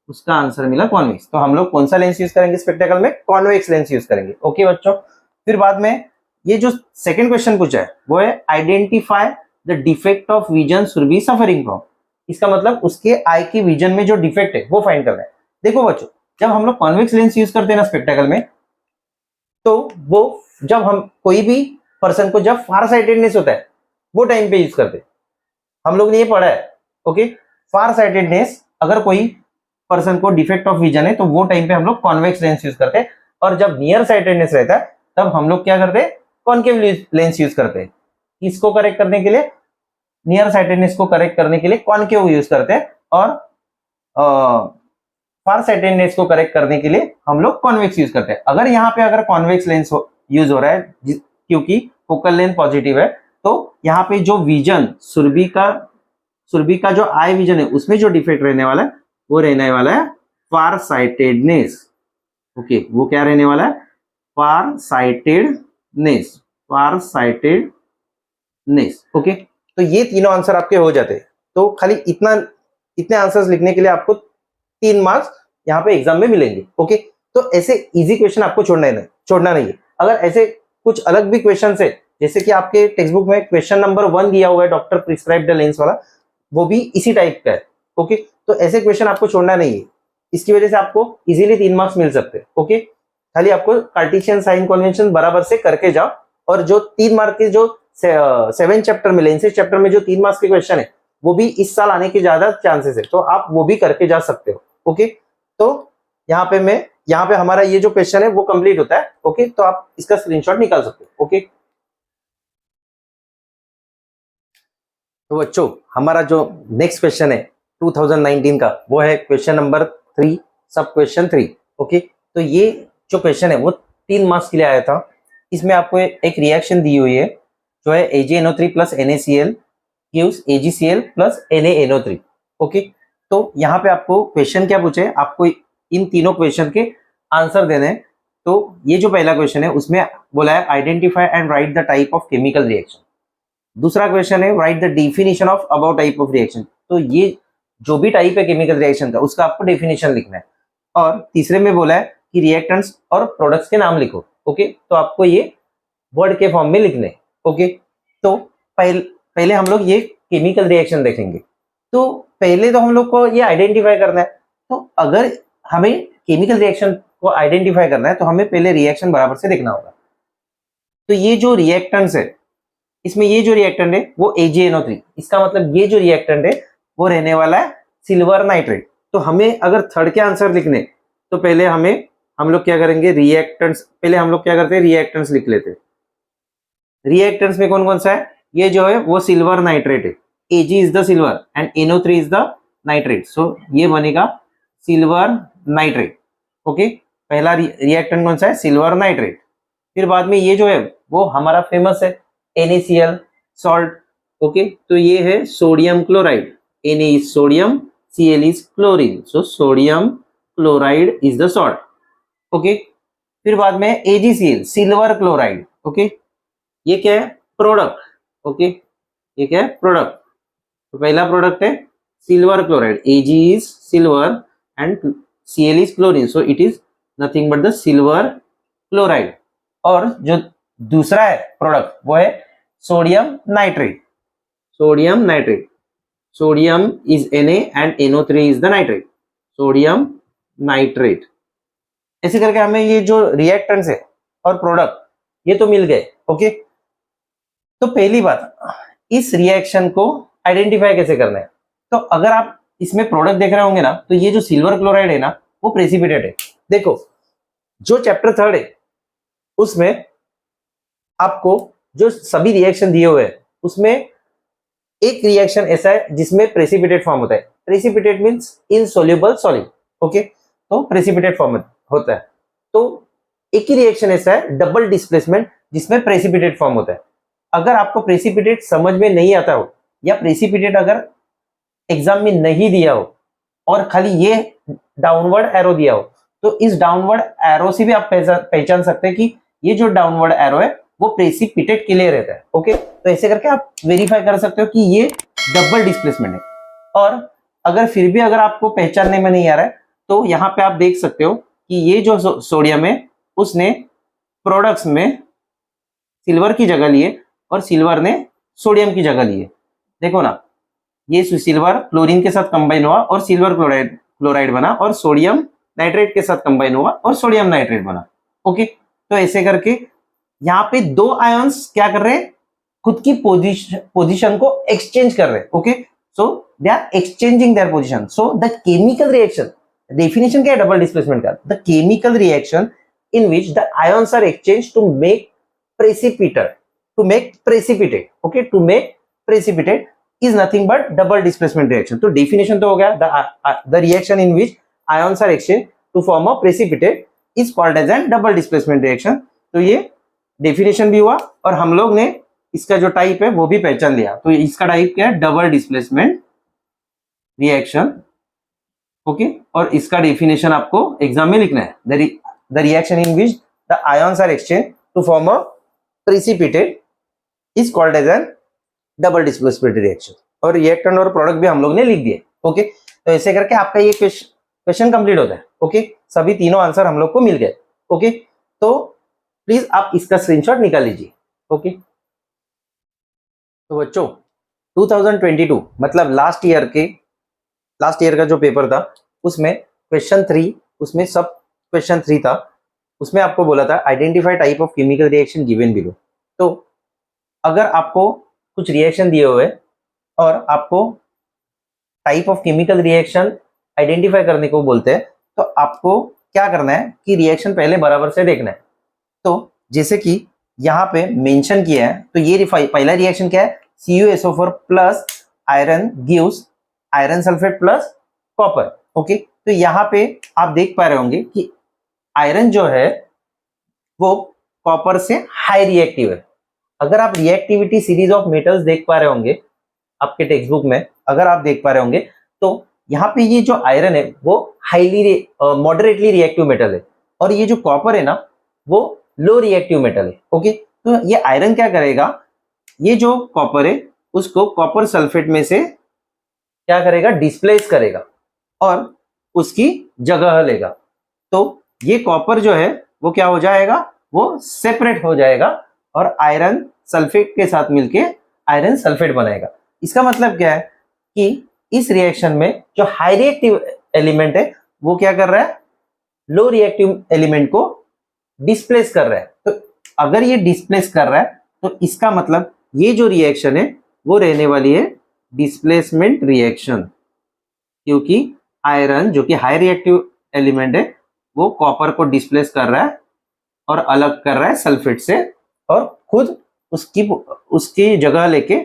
उसका आंसर मिला कॉन्वेक्स, तो हम लोग कौन सा लेंस यूज करेंगे स्पेक्टेकल में? कॉन्वेक्स लेंस यूज करेंगे। ओके बच्चों, फिर बाद में ये जो सेकंड क्वेश्चन पूछा है वो है identify the defect of vision should be suffering from. इसका मतलब उसके आई की विजन में जो डिफेक्ट है वो फाइंड करना है। देखो बच्चों, जब हम लोग कॉन्वेक्स लेंस यूज करते हैं ना स्पेक्टेकल में, तो वो जब हम कोई भी पर्सन को जब फार साइटेडनेस होता है वो टाइम पे यूज करते हैं। हम लोग ने ये पढ़ा है, ओके। फार साइटेडनेस, अगर कोई पर्सन को डिफेक्ट ऑफ विजन है तो वो टाइम पे हम लोग कॉन्वेक्स लेंस यूज करते हैं, और जब नियर साइटेडनेस रहता है तब हम लोग क्या करते हैं, कॉनकेव लेंस यूज करते हैं। इसको करेक्ट करने के लिए, नियर साइटेडनेस को करेक्ट करने के लिए कॉनकेव यूज करते हैं, और फार साइटेडनेस को करेक्ट करने के लिए हम लोग कॉन्वेक्स यूज करते हैं। अगर यहाँ पे अगर कॉन्वेक्स लेंस यूज हो रहा है क्योंकि फोकल लेंथ पॉजिटिव है, तो यहाँ पे जो विजन सुरभि का जो आई विजन है उसमें जो डिफेक्ट रहने वाला है वो रहने वाला है फार साइटेडनेस। ओके, वो क्या रहने वाला है, फार साइटेडनेस, फार साइटेडनेस। ओके, तो ये तीनों आंसर आपके हो जाते हैं। तो खाली इतने आंसर्स लिखने के लिए आपको 3 मार्क्स यहाँ पे एग्जाम में मिलेंगे। ओके, तो ऐसे इजी क्वेश्चन आपको छोड़ना नहीं है। अगर ऐसे कुछ अलग भी क्वेश्चन है, जैसे कि आपके टेक्स्ट बुक में क्वेश्चन नंबर 1 दिया हुआ है डॉक्टर प्रिस्क्राइब्ड लेंस वाला, वो भी इसी टाइप का है। ओके, तो ऐसे क्वेश्चन आपको छोड़ना नहीं है, इसकी वजह से आपको इजीली 3 मार्क्स मिल सकते हैं। ओके, खाली आपको कार्टेशियन साइन कन्वेंशन बराबर से करके जाओ, और जो 3 मार्क के जो 7 चैप्टर में, लेंसेज चैप्टर में जो 3 मार्क्स के क्वेश्चन है वो भी इस साल आने के ज्यादा चांसेस है, तो आप वो भी करके जा सकते हो। ओके, तो यहाँ पे हमारा ये जो क्वेश्चन है वो कंप्लीट होता है। ओके, तो आप इसका स्क्रीनशॉट निकाल सकते हो। ओके, तो बच्चों हमारा जो नेक्स्ट क्वेश्चन है 2019 का, वो है क्वेश्चन नंबर 3, सब क्वेश्चन 3। ओके, तो ये जो क्वेश्चन है वो 3 मार्क्स के लिए आया था। इसमें आपको एक रिएक्शन दी हुई है जो है AgNO3 plus NaCl gives AgCl plus NaNO3। Okay, तो यहाँ पे आपको क्वेश्चन क्या पूछे, आपको इन तीनों क्वेश्चन के आंसर देने हैं। तो ये जो पहला क्वेश्चन है उसमें बोला है identify and right the type of chemical reaction. दूसरा क्वेश्चन है right the definition of about type of reaction. तो ये जो भी टाइप है केमिकल रिएक्शन का उसका आपको डेफिनेशन लिखना है। और तीसरे में बोला है कि रिएक्टेंट्स और प्रोडक्ट्स के नाम लिखो। ओके, तो आपको ये वर्ड के फॉर्म में लिखने। ओके, तो पहले हम लोग ये केमिकल रिएक्शन देखेंगे। तो पहले तो हम लोग को ये आइडेंटिफाई करना है। तो अगर हमें केमिकल रिएक्शन को आइडेंटिफाई करना है तो हमें पहले रिएक्शन बराबर से देखना होगा। तो ये जो रिएक्टेंट्स है, इसमें ये जो रिएक्टेंट है वो AgNO3, इसका मतलब ये जो रिएक्टेंट है वो रहने वाला है सिल्वर नाइट्रेट। तो हमें अगर थर्ड के आंसर लिखने, तो पहले हम लोग क्या करेंगे, रिएक्टेंट्स, पहले हम लोग क्या करते हैं, रिएक्टेंट्स लिख लेते हैं। रिएक्टेंट्स में कौन कौन सा है, ये जो है वो सिल्वर नाइट्रेट है। Ag is the silver and NO3 is the nitrate, so ये बनेगा सिल्वर नाइट्रेट। ओके, पहला रिएक्टेंट कौन सा है, सिल्वर नाइट्रेट। फिर बाद में ये जो है वो हमारा फेमस है NaCl सॉल्ट। ओके, तो ये है sodium chloride, Na is sodium, Cl is chlorine, so sodium chloride is the salt. Okay, फिर बाद में AgCl सिल्वर क्लोराइड। ओके, ये क्या है, प्रोडक्ट। ओके, ये क्या है, प्रोडक्ट। तो पहला प्रोडक्ट है silver chloride, Ag is silver and Cl is chlorine, so it is nothing but the silver chloride. और जो दूसरा है प्रोडक्ट वो है sodium nitrate. Sodium nitrate, sodium is Na and NO3 is the nitrate, sodium nitrate. ऐसे करके हमें ये जो रिएक्टेंट्स है और प्रोडक्ट ये तो मिल गए। ओके, तो पहली बात, इस रिएक्शन को आइडेंटिफाई कैसे करना है। तो अगर आप इसमें प्रोडक्ट देख रहे होंगे ना, तो ये जो सिल्वर क्लोराइड है ना वो प्रेसिपिटेट है। देखो जो चैप्टर 3 है उसमें आपको जो सभी रिएक्शन दिए हुए हैं उसमें एक रिएक्शन ऐसा है जिसमें प्रेसिपिटेट फॉर्म होता है। Precipitate means insoluble solid. Okay, तो प्रेसिपिटेट फॉर्म होता है। तो एक ही रिएक्शन ऐसा है डबल डिस्प्लेसमेंट जिसमें प्रेसिपिटेट फॉर्म होता है। अगर आपको प्रेसिपिटेट समझ में नहीं आता हो या प्रेसिपिटेट अगर एग्जाम में नहीं दिया हो और खाली ये डाउनवर्ड एरो दिया हो, तो इस डाउनवर्ड एरो से भी आप पहचान सकते हैं कि ये जो डाउनवर्ड एरो है वो प्रेसिपिटेट के लिए रहता है। ओके, तो ऐसे करके आप वेरीफाई कर सकते हो कि ये डबल डिस्प्लेसमेंट है। और अगर फिर भी अगर आपको पहचानने में नहीं आ रहा है तो यहाँ पे आप देख सकते हो कि ये जो सोडियम है उसने प्रोडक्ट्स में सिल्वर की जगह लिए और सिल्वर ने सोडियम की जगह लिए। देखो ना, ये सिल्वर क्लोरीन के साथ कंबाइन हुआ और सिल्वर क्लोराइड क्लोराइड बना, और सोडियम नाइट्रेट के साथ कंबाइन हुआ और सोडियम नाइट्रेट बना। ओके, तो ऐसे करके यहाँ पे दो आयंस क्या कर रहे हैं, खुद की पोजीशन को एक्सचेंज कर रहे हैं। Okay, so they are exchanging their position. So the chemical reaction, definition क्या है डबल डिस्प्लेसमेंट का, the chemical reaction in which the ions are exchange to make precipitate, to make precipitate, okay, to make precipitate is nothing but double displacement reaction। तो definition तो हो गया, the reaction in which ions are exchanged to form a precipitate is called as a double displacement reaction। तो ये definition भी हुआ और हम लोग ने इसका जो टाइप है वो भी पहचान लिया। तो इसका टाइप क्या है, डबल डिस्प्लेसमेंट रिएक्शन। ओके, और इसका डेफिनेशन आपको एग्जाम में लिखना है, the reaction in which the ions are exchange to form a precipitate is called as a double displacement reaction। और रिएक्टेंट और प्रोडक्ट भी हम लोग ने लिख दिए। ओके, तो ऐसे करके आपका ये क्वेश्चन कंप्लीट होता है। ओके, सभी तीनों आंसर हम लोग को मिल गए। ओके, तो प्लीज आप इसका स्क्रीनशॉट निकाल लीजिए। ओके, तो बच्चों 2022 मतलब लास्ट ईयर का जो पेपर था उसमें क्वेश्चन 3, उसमें सब क्वेश्चन 3 था, उसमें आपको बोला था identify type of chemical reaction given below. तो अगर आपको कुछ रिएक्शन दिए हुए और आपको type of chemical reaction identify करने को बोलते हैं, तो आपको क्या करना है कि रिएक्शन पहले बराबर से देखना है। तो जैसे कि यहाँ पे मेंशन किया है, तो ये पहला रिएक्शन क्या है, CuSO4 plus iron gives iron sulphate plus copper. Okay, तो यहाँ पे आप देख पा रहे होंगे कि आयरन जो है वो कॉपर से हाई रिएक्टिव है। अगर आप रिएक्टिविटी सीरीज ऑफ मेटल्स देख पा रहे होंगे आपके टेक्स्ट बुक में, अगर आप देख पा रहे होंगे तो यहाँ पे ये जो आयरन है वो हाईली मॉडरेटली रिएक्टिव मेटल है, और ये जो कॉपर है ना वो लो रिएक्टिव मेटल है। ओके, तो ये आयरन क्या करेगा, ये जो कॉपर है उसको कॉपर सल्फेट में से क्या करेगा, डिस्प्लेस करेगा और उसकी जगह लेगा। तो ये कॉपर जो है वो क्या हो जाएगा, वो सेपरेट हो जाएगा और आयरन सल्फेट के साथ मिलके आयरन सल्फेट बनाएगा। इसका मतलब क्या है कि इस रिएक्शन में जो हाई रिएक्टिव एलिमेंट है वो क्या कर रहा है, लो रिएक्टिव एलिमेंट को डिस्प्लेस कर रहा है। तो अगर ये डिस्प्लेस कर रहा है तो इसका मतलब ये जो रिएक्शन है वो रहने वाली है डिस्प्लेसमेंट रिएक्शन, क्योंकि आयरन जो कि हाई रिएक्टिव एलिमेंट है वो कॉपर को डिस्प्लेस कर रहा है और अलग कर रहा है सल्फेट से, और खुद उसकी जगह लेके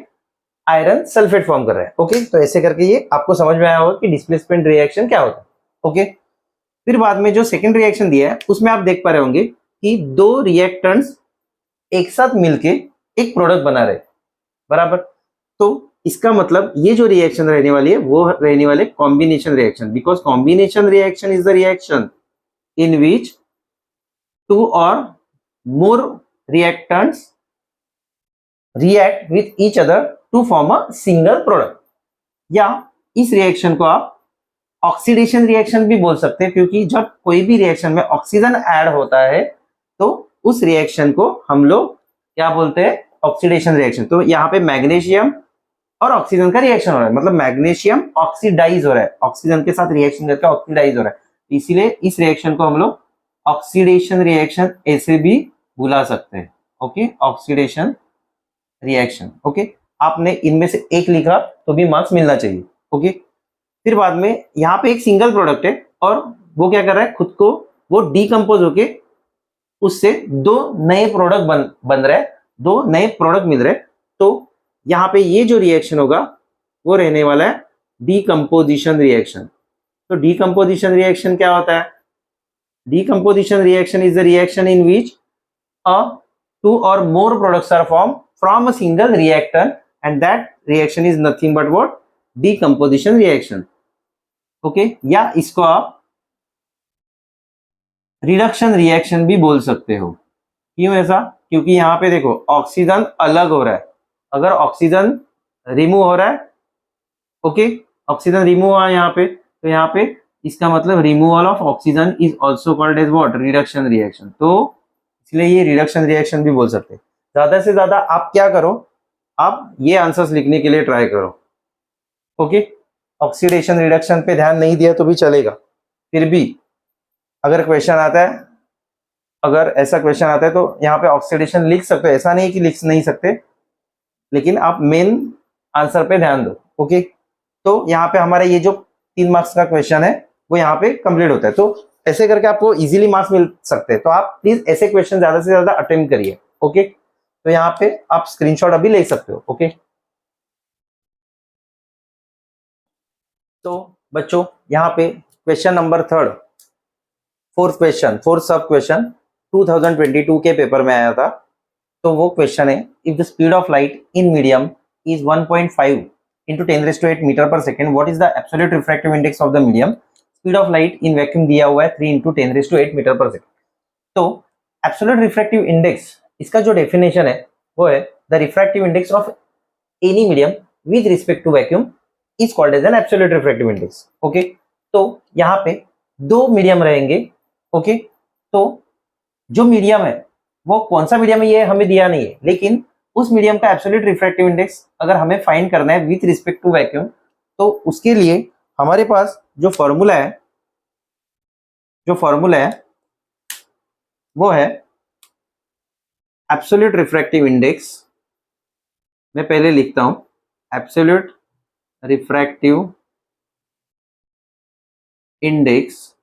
आयरन सल्फेट फॉर्म कर रहा है। ओके, तो ऐसे करके ये आपको समझ में आया होगा कि डिस्प्लेसमेंट रिएक्शन क्या होता है। ओके, फिर बाद में जो सेकंड रिएक्शन दिया है उसमें आप देख पा रहे होंगे कि दो रिएक्टेंट्स एक साथ मिलके एक प्रोडक्ट बना रहे, बराबर। तो इसका मतलब ये जो रिएक्शन रहने वाली है वो रहने वाले combination reaction, because combination reaction is the reaction in which two or more reactants react with each other to form a single product। या इस रिएक्शन को आप ऑक्सीडेशन रिएक्शन भी बोल सकते हैं, क्योंकि जब कोई भी रिएक्शन में ऑक्सीजन ऐड होता है तो उस रिएक्शन को हम लोग क्या बोलते हैं, ऑक्सीडेशन रिएक्शन। तो यहाँ पे मैग्नीशियम और ऑक्सीजन का रिएक्शन हो रहा है, मतलब मैग्नीशियम ऑक्सीडाइज हो रहा है, ऑक्सीजन के साथ रिएक्शन करके ऑक्सीडाइज हो रहा है, इसीलिए इस रिएक्शन को हम लोग ऑक्सीडेशन रिएक्शन ऐसे भी बुला सकते हैं। Okay, oxidation reaction. ओके, आपने इनमें से एक लिखा तो भी मार्क्स मिलना चाहिए। ओके, फिर बाद में यहाँ पे एक सिंगल प्रोडक्ट है और वो क्या कर रहा है, खुद को वो डीकम्पोज होके उससे दो नए प्रोडक्ट बन रहे हैं, दो नए प्रोडक्ट मिल रहे हैं। तो यहाँ पे ये जो रिएक्शन होगा वो रहने वाला है डीकम्पोजिशन रिएक्शन। तो डीकम्पोजिशन रिएक्शन क्या होता है, decomposition reaction is the reaction in which two or more products are formed from a single reactant, and that reaction is nothing but what, decomposition reaction। Okay, या इसको आप reduction reaction भी बोल सकते हो। क्यों ऐसा, क्योंकि यहाँ पे देखो ऑक्सीजन अलग हो रहा है, अगर ऑक्सीजन रिमूव हो रहा है, ओके, ऑक्सीजन रिमूव हुआ यहाँ पे, तो यहाँ पे इसका मतलब removal of oxygen is also called as what, reduction reaction. तो इसलिए ये रिडक्शन रिएक्शन भी बोल सकते हैं। ज्यादा से ज्यादा आप क्या करो, आप ये आंसर्स लिखने के लिए ट्राई करो। ओके, ऑक्सीडेशन रिडक्शन पे ध्यान नहीं दिया तो भी चलेगा, फिर भी अगर क्वेश्चन आता है, अगर ऐसा क्वेश्चन आता है तो यहाँ पे ऑक्सीडेशन लिख सकते हो, ऐसा नहीं है कि लिख नहीं सकते, लेकिन आप मेन आंसर पे ध्यान दो। ओके, तो यहाँ पे हमारा ये जो 3 मार्क्स का क्वेश्चन है वो यहाँ पे कंप्लीट होता है। तो ऐसे करके आपको इजीली मार्क्स मिल सकते हैं, तो आप प्लीज ऐसे क्वेश्चन ज्यादा से ज्यादा अटेम्प्ट करिए। ओके, तो यहाँ पे आप स्क्रीनशॉट अभी ले सकते हो। ओके, तो बच्चों यहाँ पे क्वेश्चन नंबर 3, फोर्थ सब क्वेश्चन 2022 के पेपर में आया था। तो वो क्वेश्चन है, if the speed of light in medium is 1.5 into 10⁸ metre per second, what is the absolute refractive index of the medium? Speed of light in vacuum दिया हुआ है 3 into 10⁸ मीटर पर सेकेंड। तो absolute refractive index, इसका जो definition है वो है the refractive index of any medium with respect to vacuum is called as an absolute refractive index. Okay, तो यहाँ पे 2 मीडियम रहेंगे। ओके, तो जो मीडियम है वो कौन सा मीडियम है ये हमें दिया नहीं है, लेकिन उस मीडियम का एब्सोल्यूट रिफ्रैक्टिव इंडेक्स अगर हमें फाइंड करना है विथ रिस्पेक्ट टू वैक्यूम, तो उसके लिए हमारे पास जो फॉर्मूला है वो है एब्सोल्यूट रिफ्रैक्टिव इंडेक्स। मैं पहले लिखता हूं, absolute refractive index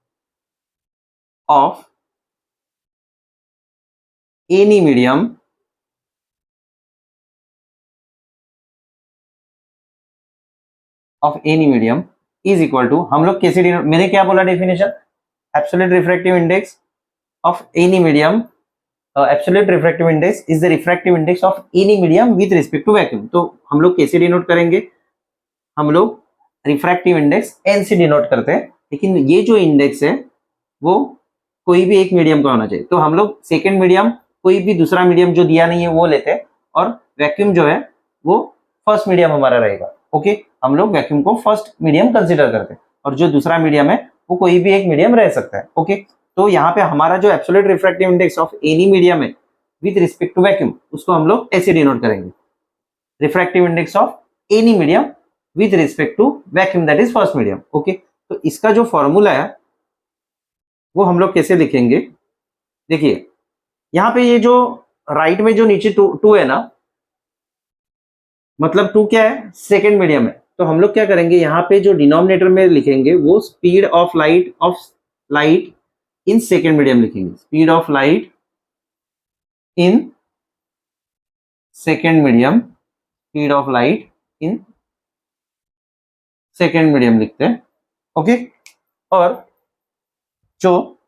of any medium is equal to, हम लोग कैसे, मैंने क्या बोला definition, absolute refractive index of any medium, absolute refractive index is the refractive index of any medium with respect to vacuum. तो हम लोग कैसे डिनोट करेंगे, हम लोग रिफ्रैक्टिव इंडेक्स एन से डिनोट करते हैं, लेकिन ये जो इंडेक्स है वो कोई भी एक मीडियम का होना चाहिए। तो हम लोग सेकेंड मीडियम, कोई भी दूसरा मीडियम जो दिया नहीं है वो लेते हैं, और वैक्यूम जो है वो फर्स्ट मीडियम हमारा रहेगा। ओके, हम लोग वैक्यूम को फर्स्ट मीडियम कंसीडर करते हैं, और जो दूसरा मीडियम है वो कोई भी एक मीडियम रह सकता है। ओके, तो यहाँ पे हमारा जो absolute refractive index of any medium है विद रिस्पेक्ट टू वैक्यूम, उसको हम लोग ऐसे डिनोट करेंगे, refractive index of any medium with respect to vacuum, that is first medium. Okay, तो इसका जो फॉर्मूला है वो हम लोग कैसे लिखेंगे, देखिए यहाँ पे ये जो राइट में जो नीचे टू है ना, मतलब 2 क्या है, सेकेंड मीडियम है। तो हम लोग क्या करेंगे, यहाँ पे जो डिनोमिनेटर में लिखेंगे वो speed of light in second medium लिखेंगे, speed of light in second medium, speed of light in second medium लिखते हैं। ओके, और जो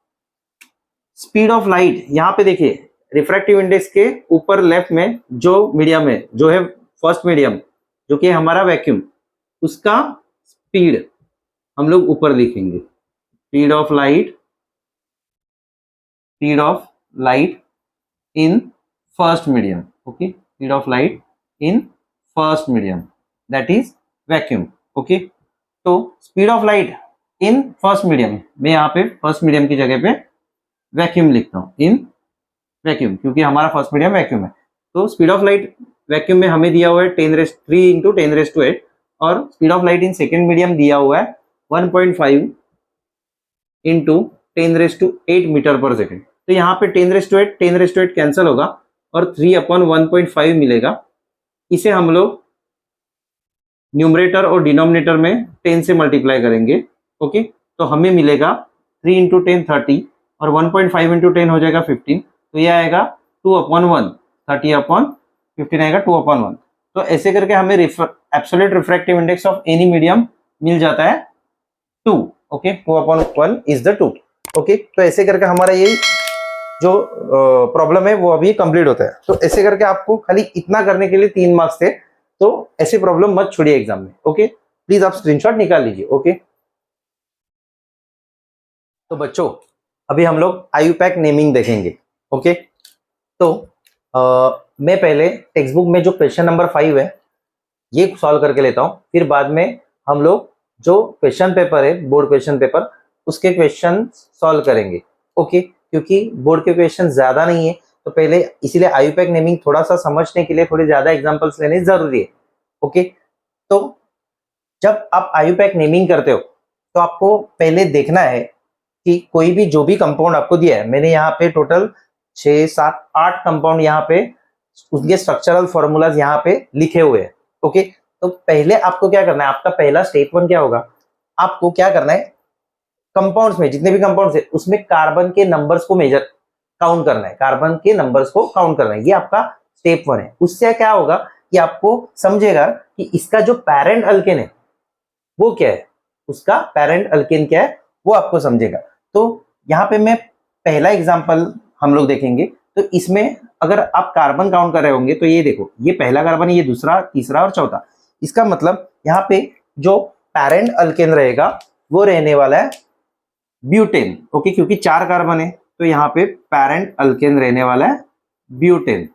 स्पीड ऑफ लाइट यहाँ पे देखिए, रिफ्रैक्टिव इंडेक्स के ऊपर लेफ्ट में जो मीडियम है, जो है फर्स्ट मीडियम, जो कि हमारा वैक्यूम, उसका स्पीड हम लोग ऊपर लिखेंगे, speed of light in first medium. Okay, speed of light in first medium, that is vacuum. Okay, तो speed of light in first medium, मैं यहाँ पे फर्स्ट मीडियम की जगह पे वैक्यूम लिखता हूँ, इन वैक्यूम, क्योंकि हमारा फर्स्ट मीडियम वैक्यूम है। तो स्पीड ऑफ लाइट वैक्यूम में हमें दिया हुआ है 3 into 10⁸, और speed of light in second medium दिया हुआ है 1.5 into 10⁸ मीटर पर सेकेंड। तो यहाँ पे 10⁸ कैंसिल होगा और 3/1.5 मिलेगा। इसे हम लोग न्यूमरेटर और डिनोमिनेटर में 10 से मल्टीप्लाई करेंगे। ओके, तो हमें मिलेगा 3 into 10 30, और 1.5 into 10 हो जाएगा 15, तो यह आएगा 2/1, 30/15 आएगा 2/1। तो ऐसे करके हमें absolute refractive index of any medium मिल जाता है 2। Okay, 2/1 is the 2। ओके, तो ऐसे करके हमारा ये जो प्रॉब्लम है वो अभी कंप्लीट होता है। तो ऐसे करके आपको खाली इतना करने के लिए 3 मार्क्स थे, तो ऐसे प्रॉब्लम मत छोड़िए एग्जाम में। ओके, प्लीज आप स्क्रीनशॉट निकाल लीजिए। ओके, तो बच्चों अभी हम लोग आईयूपैक नेमिंग देखेंगे। ओके, तो मैं पहले टेक्स्ट बुक में जो क्वेश्चन नंबर 5 है ये सॉल्व करके लेता हूँ, फिर बाद में हम लोग जो क्वेश्चन पेपर है, बोर्ड क्वेश्चन पेपर, उसके क्वेश्चन सॉल्व करेंगे। ओके, क्योंकि बोर्ड के क्वेश्चन ज्यादा नहीं है, तो पहले इसीलिए आईयूपैक नेमिंग थोड़ा सा समझने के लिए थोड़े ज्यादा एग्जांपल्स लेने जरूरी है। ओके, तो जब आप आईयूपैक नेमिंग करते हो तो आपको पहले देखना है कि कोई भी जो भी कंपाउंड आपको दिया है, मैंने यहाँ पे टोटल 6 7 8 कंपाउंड यहाँ पे उसके स्ट्रक्चरल फॉर्मूलाज यहाँ पे लिखे हुए हैं। ओके, तो पहले आपको क्या करना है, आपका पहला स्टेप 1 क्या होगा, आपको क्या करना है, कंपाउंड्स में जितने भी कंपाउंड्स है उसमें कार्बन के नंबर्स को मेजर काउंट करना है, कार्बन के नंबर्स को काउंट करना है, ये आपका स्टेप 1 है। उससे क्या होगा कि आपको समझेगा कि इसका जो पेरेंट अल्केन है वो क्या है, उसका पेरेंट अल्केन क्या है वो आपको समझेगा। तो यहाँ पे मैं पहला एग्जांपल हम लोग देखेंगे, तो इसमें अगर आप कार्बन काउंट कर रहे होंगे तो ये देखो, ये पहला कार्बन है, ये दूसरा, तीसरा और चौथा। इसका मतलब यहाँ पे जो पेरेंट अल्केन रहेगा वो रहने वाला है ब्यूटेन। ओके, क्योंकि 4 कार्बन है तो यहाँ पे पेरेंट अल्केन रहने वाला है ब्यूटेन।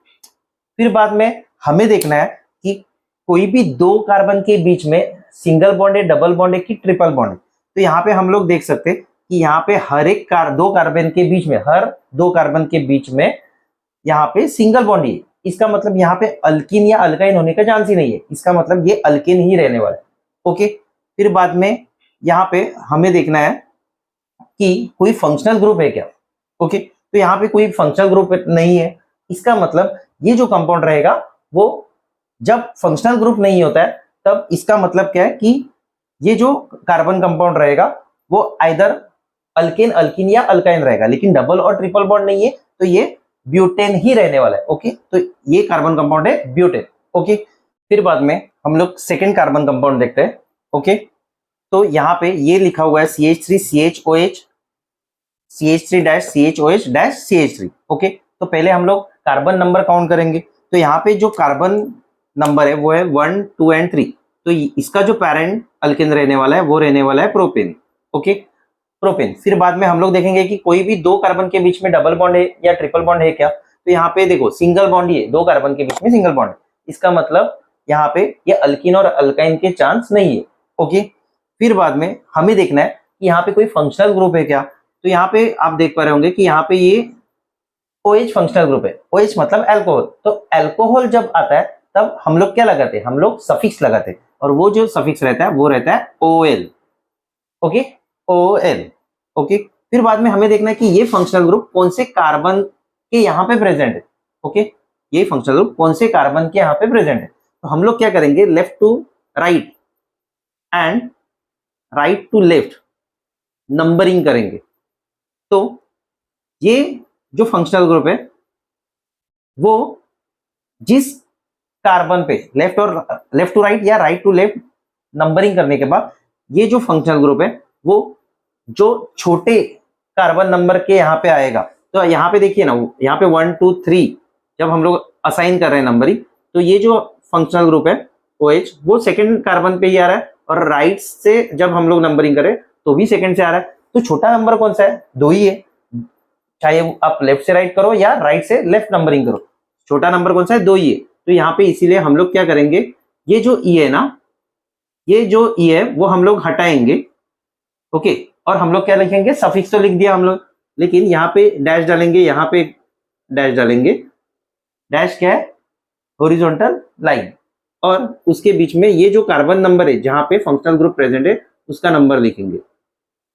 फिर बाद में हमें देखना है कि कोई भी 2 कार्बन के बीच में सिंगल बॉन्ड है, डबल बॉन्ड है कि ट्रिपल बॉन्ड है। तो यहाँ पे हम लोग देख सकते हैं कि यहाँ पे हर एक 2 कार्बन के बीच में, हर 2 कार्बन के बीच में यहाँ पे सिंगल बॉन्ड ही है। इसका मतलब यहाँ पे अल्किन या अल्काइन होने का चांस ही नहीं है, इसका मतलब ये अल्किन ही रहने वाला है। ओके, फिर बाद में यहाँ पे हमें देखना है कि कोई फंक्शनल ग्रुप है क्या। ओके, तो यहाँ पे कोई फंक्शनल ग्रुप नहीं है, इसका मतलब ये जो कंपाउंड रहेगा वो जब फंक्शनल ग्रुप नहीं होता है तब इसका मतलब क्या है कि ये जो कार्बन कंपाउंड रहेगा वो आइदर अल्केन, अल्किन या अल्काइन रहेगा, लेकिन डबल और ट्रिपल बॉन्ड नहीं है, तो ये ब्यूटेन ही रहने वाला है। ओके, तो ये कार्बन कंपाउंड है ब्यूटेन। ओके, फिर बाद में हम लोग सेकेंड कार्बन कंपाउंड देखते हैं। ओके, तो यहाँ पे ये लिखा हुआ है CH3CHOH CH3-CHOH-CH3। ओके, तो पहले हम लोग कार्बन नंबर काउंट करेंगे, तो यहाँ पे जो कार्बन नंबर है वो है 1 2 एंड 3। तो इसका जो पेरेंट अल्केन रहने वाला है वो रहने वाला है प्रोपेन। Okay, propane. फिर बाद में हम लोग देखेंगे कि कोई भी 2 कार्बन के बीच में डबल बॉन्ड है या ट्रिपल बॉन्ड है क्या। तो यहाँ पे देखो सिंगल बॉन्ड ही है, 2 कार्बन के बीच में सिंगल बॉन्ड है, इसका मतलब यहाँ पे ये अल्किन और अल्काइन के चांस नहीं है। ओके, फिर बाद में हमें देखना है कि यहाँ पे कोई फंक्शनल ग्रुप है क्या। तो यहाँ पे आप देख पा रहे होंगे कि यहाँ पे ये OH फंक्शनल ग्रुप है, OH मतलब अल्कोहल। तो अल्कोहल जब आता है तब हम लोग क्या लगाते हैं, हम लोग सफिक्स लगाते हैं, और वो जो सफिक्स रहता है वो रहता है OL। Okay, OL। ओके, फिर बाद में हमें देखना है कि ये फंक्शनल ग्रुप कौन से कार्बन के यहाँ पे प्रेजेंट है। ओके, ये फंक्शनल ग्रुप कौन से कार्बन के यहाँ पे प्रेजेंट है। तो हम लोग क्या करेंगे, left to right and right to left numbering करेंगे। तो ये जो फंक्शनल ग्रुप है वो जिस कार्बन पे लेफ्ट टू राइट या राइट टू लेफ्ट नंबरिंग करने के बाद ये जो फंक्शनल ग्रुप है वो जो छोटे कार्बन नंबर के यहाँ पे आएगा। तो यहाँ पे देखिए ना, यहाँ पे 1 2 3 जब हम लोग असाइन कर रहे हैं नंबरिंग, तो ये जो फंक्शनल ग्रुप है OH वो सेकेंड कार्बन पे ही आ रहा है, और राइट से जब हम लोग नंबरिंग करें तो भी सेकेंड से आ रहा है। तो छोटा नंबर कौन सा है, 2 ही है, चाहे आप लेफ्ट से राइट करो या राइट से लेफ्ट नंबरिंग करो, छोटा नंबर कौन सा है, 2 ही है। तो यहाँ पे इसीलिए हम लोग क्या करेंगे, ये जो E है ना, ये जो E है वो हम लोग हटाएंगे। ओके, और हम लोग क्या लिखेंगे, सफिक्स तो लिख दिया हम लोग, लेकिन यहाँ पे डैश डालेंगे, यहाँ पे डैश डालेंगे। डैश क्या है, हॉरिजॉन्टल लाइन, और उसके बीच में ये जो कार्बन नंबर है जहां पे फंक्शनल ग्रुप प्रेजेंट है उसका नंबर लिखेंगे,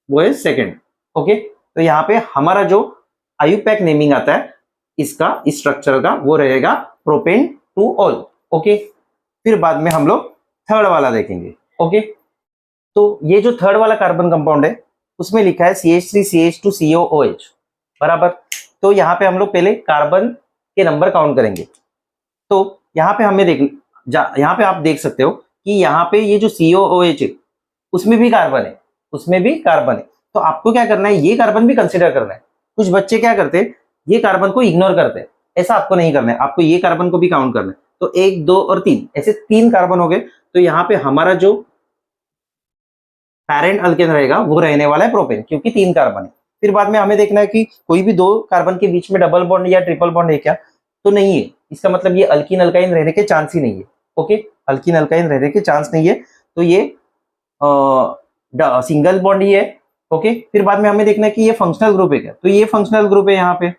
वो है सेकेंड। ओके, तो यहाँ पे हमारा जो आईयूपैक नेमिंग आता है इसका, इस स्ट्रक्चर का, वो रहेगा प्रोपेन टू ऑल। ओके, फिर बाद में हम लोग थर्ड वाला देखेंगे। ओके, तो ये जो थर्ड वाला कार्बन कंपाउंड है उसमें लिखा है CH3CH2COOH बराबर। तो यहाँ पे हम लोग पहले कार्बन के नंबर काउंट करेंगे। तो यहाँ पे हमें यहाँ पे आप देख सकते हो कि यहाँ पे ये जो COOH है उसमें भी कार्बन है, उसमें भी कार्बन है। तो आपको क्या करना है, ये कार्बन भी कंसिडर करना है। कुछ बच्चे क्या करते हैं, ये कार्बन को इग्नोर करते हैं, ऐसा आपको नहीं करना है, आपको ये कार्बन को भी काउंट करना है। तो 1 2 और 3 ऐसे 3 कार्बन हो गए। तो यहाँ पे हमारा जो पेरेंट अल्केन रहेगा वो रहने वाला है प्रोपेन, क्योंकि 3 कार्बन है। फिर बाद में हमें देखना है कि कोई भी 2 कार्बन के बीच में डबल बॉन्ड या ट्रिपल बॉन्ड है क्या, तो नहीं है, इसका मतलब ये अल्किन अल्काइन रहने के चांस ही नहीं है। ओके, अल्किन अल्काइन रहने के चांस नहीं है, तो ये सिंगल बॉन्ड ही है। ओके, फिर बाद में हमें देखना है कि ये फंक्शनल ग्रुप है क्या, तो ये फंक्शनल ग्रुप है यहाँ पे।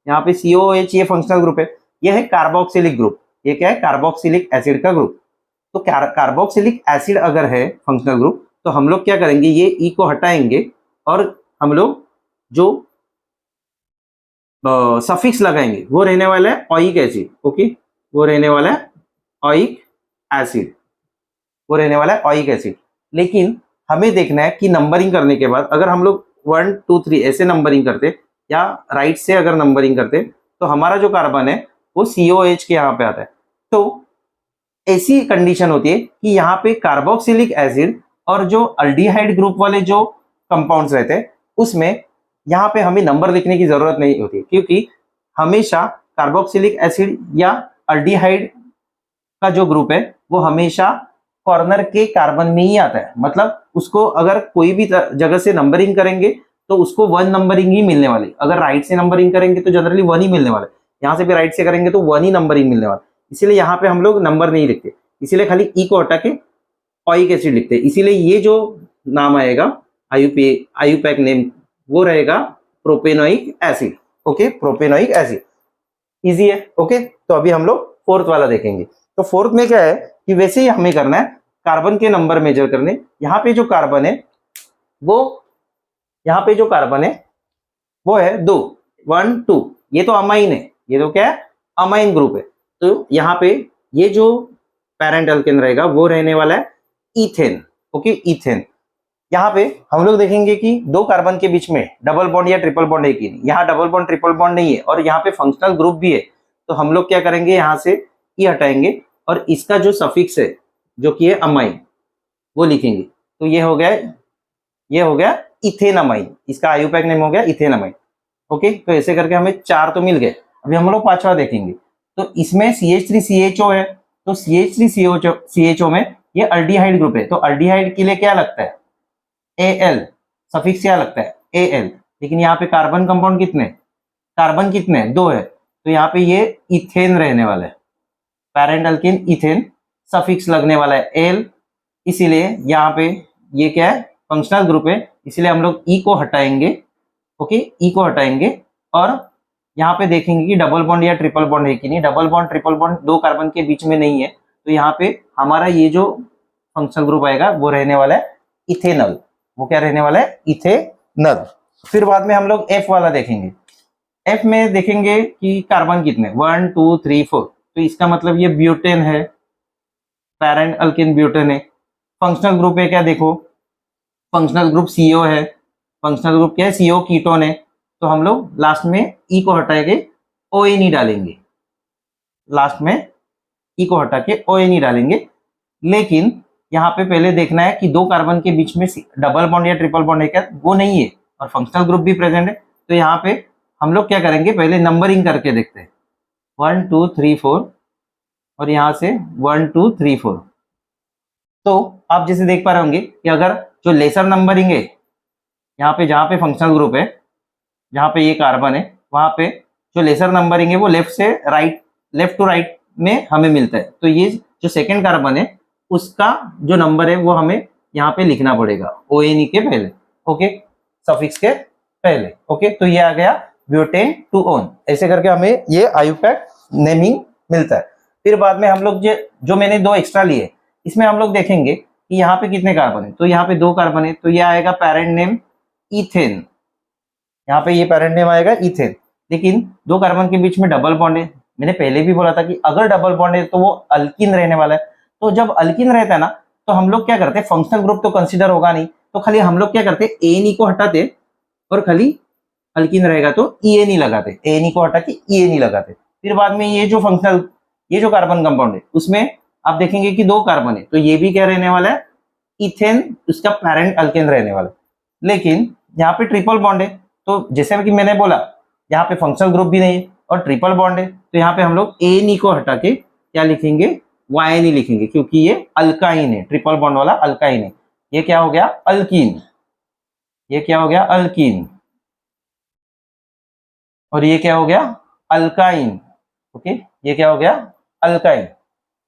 यहाँ पे COOH ये फंक्शनल ग्रुप है, ये है कार्बोक्सिलिक ग्रुप। ये क्या है? कार्बोक्सिलिक एसिड का ग्रुप। तो कार्बोक्सिलिक एसिड अगर है फंक्शनल ग्रुप, तो हम लोग क्या करेंगे, ये ई को हटाएंगे और हम लोग जो सफिक्स लगाएंगे वो रहने वाला है ओइक एसिड। ओके, वो रहने वाला है ओइक एसिड, वो रहने वाला है ओइक एसिड। लेकिन हमें देखना है कि नंबरिंग करने के बाद अगर हम लोग 1 2 3 ऐसे नंबरिंग करते या राइट से अगर नंबरिंग करते, तो हमारा जो कार्बन है वो COH के यहाँ पे आता है। तो ऐसी कंडीशन होती है कि यहाँ पे कार्बोक्सिलिक एसिड और जो अल्डिहाइड ग्रुप वाले जो कंपाउंड्स रहते हैं उसमें यहाँ पे हमें नंबर लिखने की जरूरत नहीं होती, क्योंकि हमेशा कार्बोक्सिलिक एसिड या अल्डिहाइड का जो ग्रुप है वो हमेशा कॉर्नर के कार्बन में ही आता है। मतलब उसको अगर कोई भी जगह से नंबरिंग करेंगे तो उसको 1 नंबरिंग ही मिलने वाली। अगर राइट से नंबरिंग करेंगे तो जनरली 1 ही मिलने वाला है, यहाँ से भी राइट से करेंगे तो 1 ही नंबरिंग मिलने वाला। इसीलिए यहाँ पे हम लोग नंबर नहीं लिखते, इसीलिए खाली ई को हटा के ओइक एसिड लिखते हैं। इसीलिए ये जो नाम आएगा आयुपैक नेम वो रहेगा propanoic acid. Okay, propanoic acid easy है। ओके, तो अभी हम लोग फोर्थ वाला देखेंगे। तो फोर्थ में क्या है कि वैसे ही हमें करना है कार्बन के नंबर मेजर करने। यहाँ पे जो कार्बन है वो यहाँ पे जो कार्बन है वो है 2 1 2। ये तो अमाइन है, ये तो क्या है? अमाइन ग्रुप है। तो यहाँ पे ये जो पैरेंट अल्केन रहेगा वो रहने वाला है इथेन। Okay, ethane. यहाँ पे हम लोग देखेंगे कि 2 कार्बन के बीच में डबल बॉन्ड या ट्रिपल बॉन्ड है कि नहीं। यहाँ डबल बॉन्ड ट्रिपल बॉन्ड नहीं है और यहाँ पे फंक्शनल ग्रुप भी है। तो हम लोग क्या करेंगे, यहाँ से ई हटाएंगे और इसका जो सफिक्स है जो कि है अमाइन वो लिखेंगे। तो ये हो गया इथेनामाइन। इसका आयुपैक नेम हो गया इथेनामाइन। ओके, तो ऐसे करके हमें 4 तो मिल गए। अभी हम लोग 5वां देखेंगे। तो इसमें CH3CHO है, तो CH3CHO में ये अल्डिहाइड ग्रुप है। तो अल्डिहाइड के लिए क्या लगता है? Al। सफिक्स क्या लगता है? Al। लेकिन यहाँ पे कार्बन कंपाउंड कितने? कार्बन कितने? 2 है। तो यहाँ पे ये इथेन रहने वाला है, पैरेंट अल्केन इथेन। सफिक्स लगने वाला है एल, इसीलिए यहाँ पे ये क्या है? फंक्शनल ग्रुप है, इसलिए हम लोग ई को हटाएंगे। ओके, ई को हटाएंगे और यहाँ पे देखेंगे कि डबल बॉन्ड या ट्रिपल बॉन्ड है कि नहीं। Double bond triple bond 2 carbon के बीच में नहीं है, तो यहाँ पे हमारा ये जो फंक्शनल ग्रुप आएगा वो रहने वाला है इथेनल। वो क्या रहने वाला है? इथेनल। फिर बाद में हम लोग एफ वाला देखेंगे। एफ में देखेंगे कि कार्बन कितने? 1 2 3 4। तो इसका मतलब ये ब्यूटेन है, पैरेंट अल्केन ब्यूटेन है। फंक्शनल ग्रुप है क्या? देखो, फंक्शनल ग्रुप CO है। फंक्शनल ग्रुप क्या है? CO कीटोन है। तो हम लोग लास्ट में ई को हटाएंगे, ONE डालेंगे। लास्ट में ई को हटा के ONE डालेंगे। लेकिन यहाँ पे पहले देखना है कि 2 कार्बन के बीच में डबल बॉन्ड या ट्रिपल बॉन्ड है क्या? वो नहीं है और फंक्शनल ग्रुप भी प्रेजेंट है। तो यहाँ पे हम लोग क्या करेंगे, पहले नंबरिंग करके देखते हैं। 1 2 3 4 और यहाँ से 1 2 3 4। तो आप जैसे देख पा रहे होंगे कि अगर जो लेसर नंबरिंग है यहाँ पे, जहाँ पे फंक्शनल ग्रुप है, जहाँ पे ये कार्बन है, वहां पे जो लेसर नंबरिंग है वो लेफ्ट टू राइट में हमें मिलता है। तो ये जो सेकेंड कार्बन है उसका जो नंबर है वो हमें यहाँ पे लिखना पड़ेगा ONE के पहले। ओके, सफिक्स के पहले। ओके, तो ये आ गया ब्यूटेन टू ओन। ऐसे करके हमें ये आयुपैक नेमिंग मिलता है। फिर बाद में हम लोग जो मैंने 2 एक्स्ट्रा लिए, इसमें हम लोग देखेंगे कि यहाँ पे कितने कार्बन है। तो यहाँ पे 2 कार्बन है, तो ये आएगा पैरेंट नेम इथेन। यहाँ पे ये पैरेंट नेम आएगा इथेन। लेकिन 2 कार्बन के बीच में डबल बॉन्ड है। मैंने पहले भी बोला था कि अगर डबल बॉन्ड है तो वो अल्किन रहने वाला है। तो जब अल्किन रहता है ना, तो हम लोग क्या करते हैं, फंक्शनल ग्रुप तो कंसीडर होगा नहीं, तो खाली हम लोग क्या करते हैं, ANE को हटाते और खाली अल्किन रहेगा तो ENE लगाते। ANE को हटा के ENE लगाते। फिर बाद में ये जो कार्बन कंपाउंड है उसमें आप देखेंगे कि 2 कार्बन है, तो ये भी क्या रहने वाला है? इथेन, उसका पैरेंट अल्केन रहने वाला। लेकिन यहाँ पे ट्रिपल बॉन्ड है, तो जैसे कि मैंने बोला यहाँ पे फंक्शनल ग्रुप भी नहीं है और ट्रिपल बॉन्ड है, तो यहाँ पे हम लोग ANE को हटा के क्या लिखेंगे? YNE लिखेंगे, क्योंकि ये अल्काइन है, ट्रिपल बॉन्ड वाला अल्काइन है। ये क्या हो गया? अल्कीन। ये क्या हो गया? अल्कीन। और ये क्या हो गया? अल्काइन। ओके, ये क्या हो गया? अल्काइन।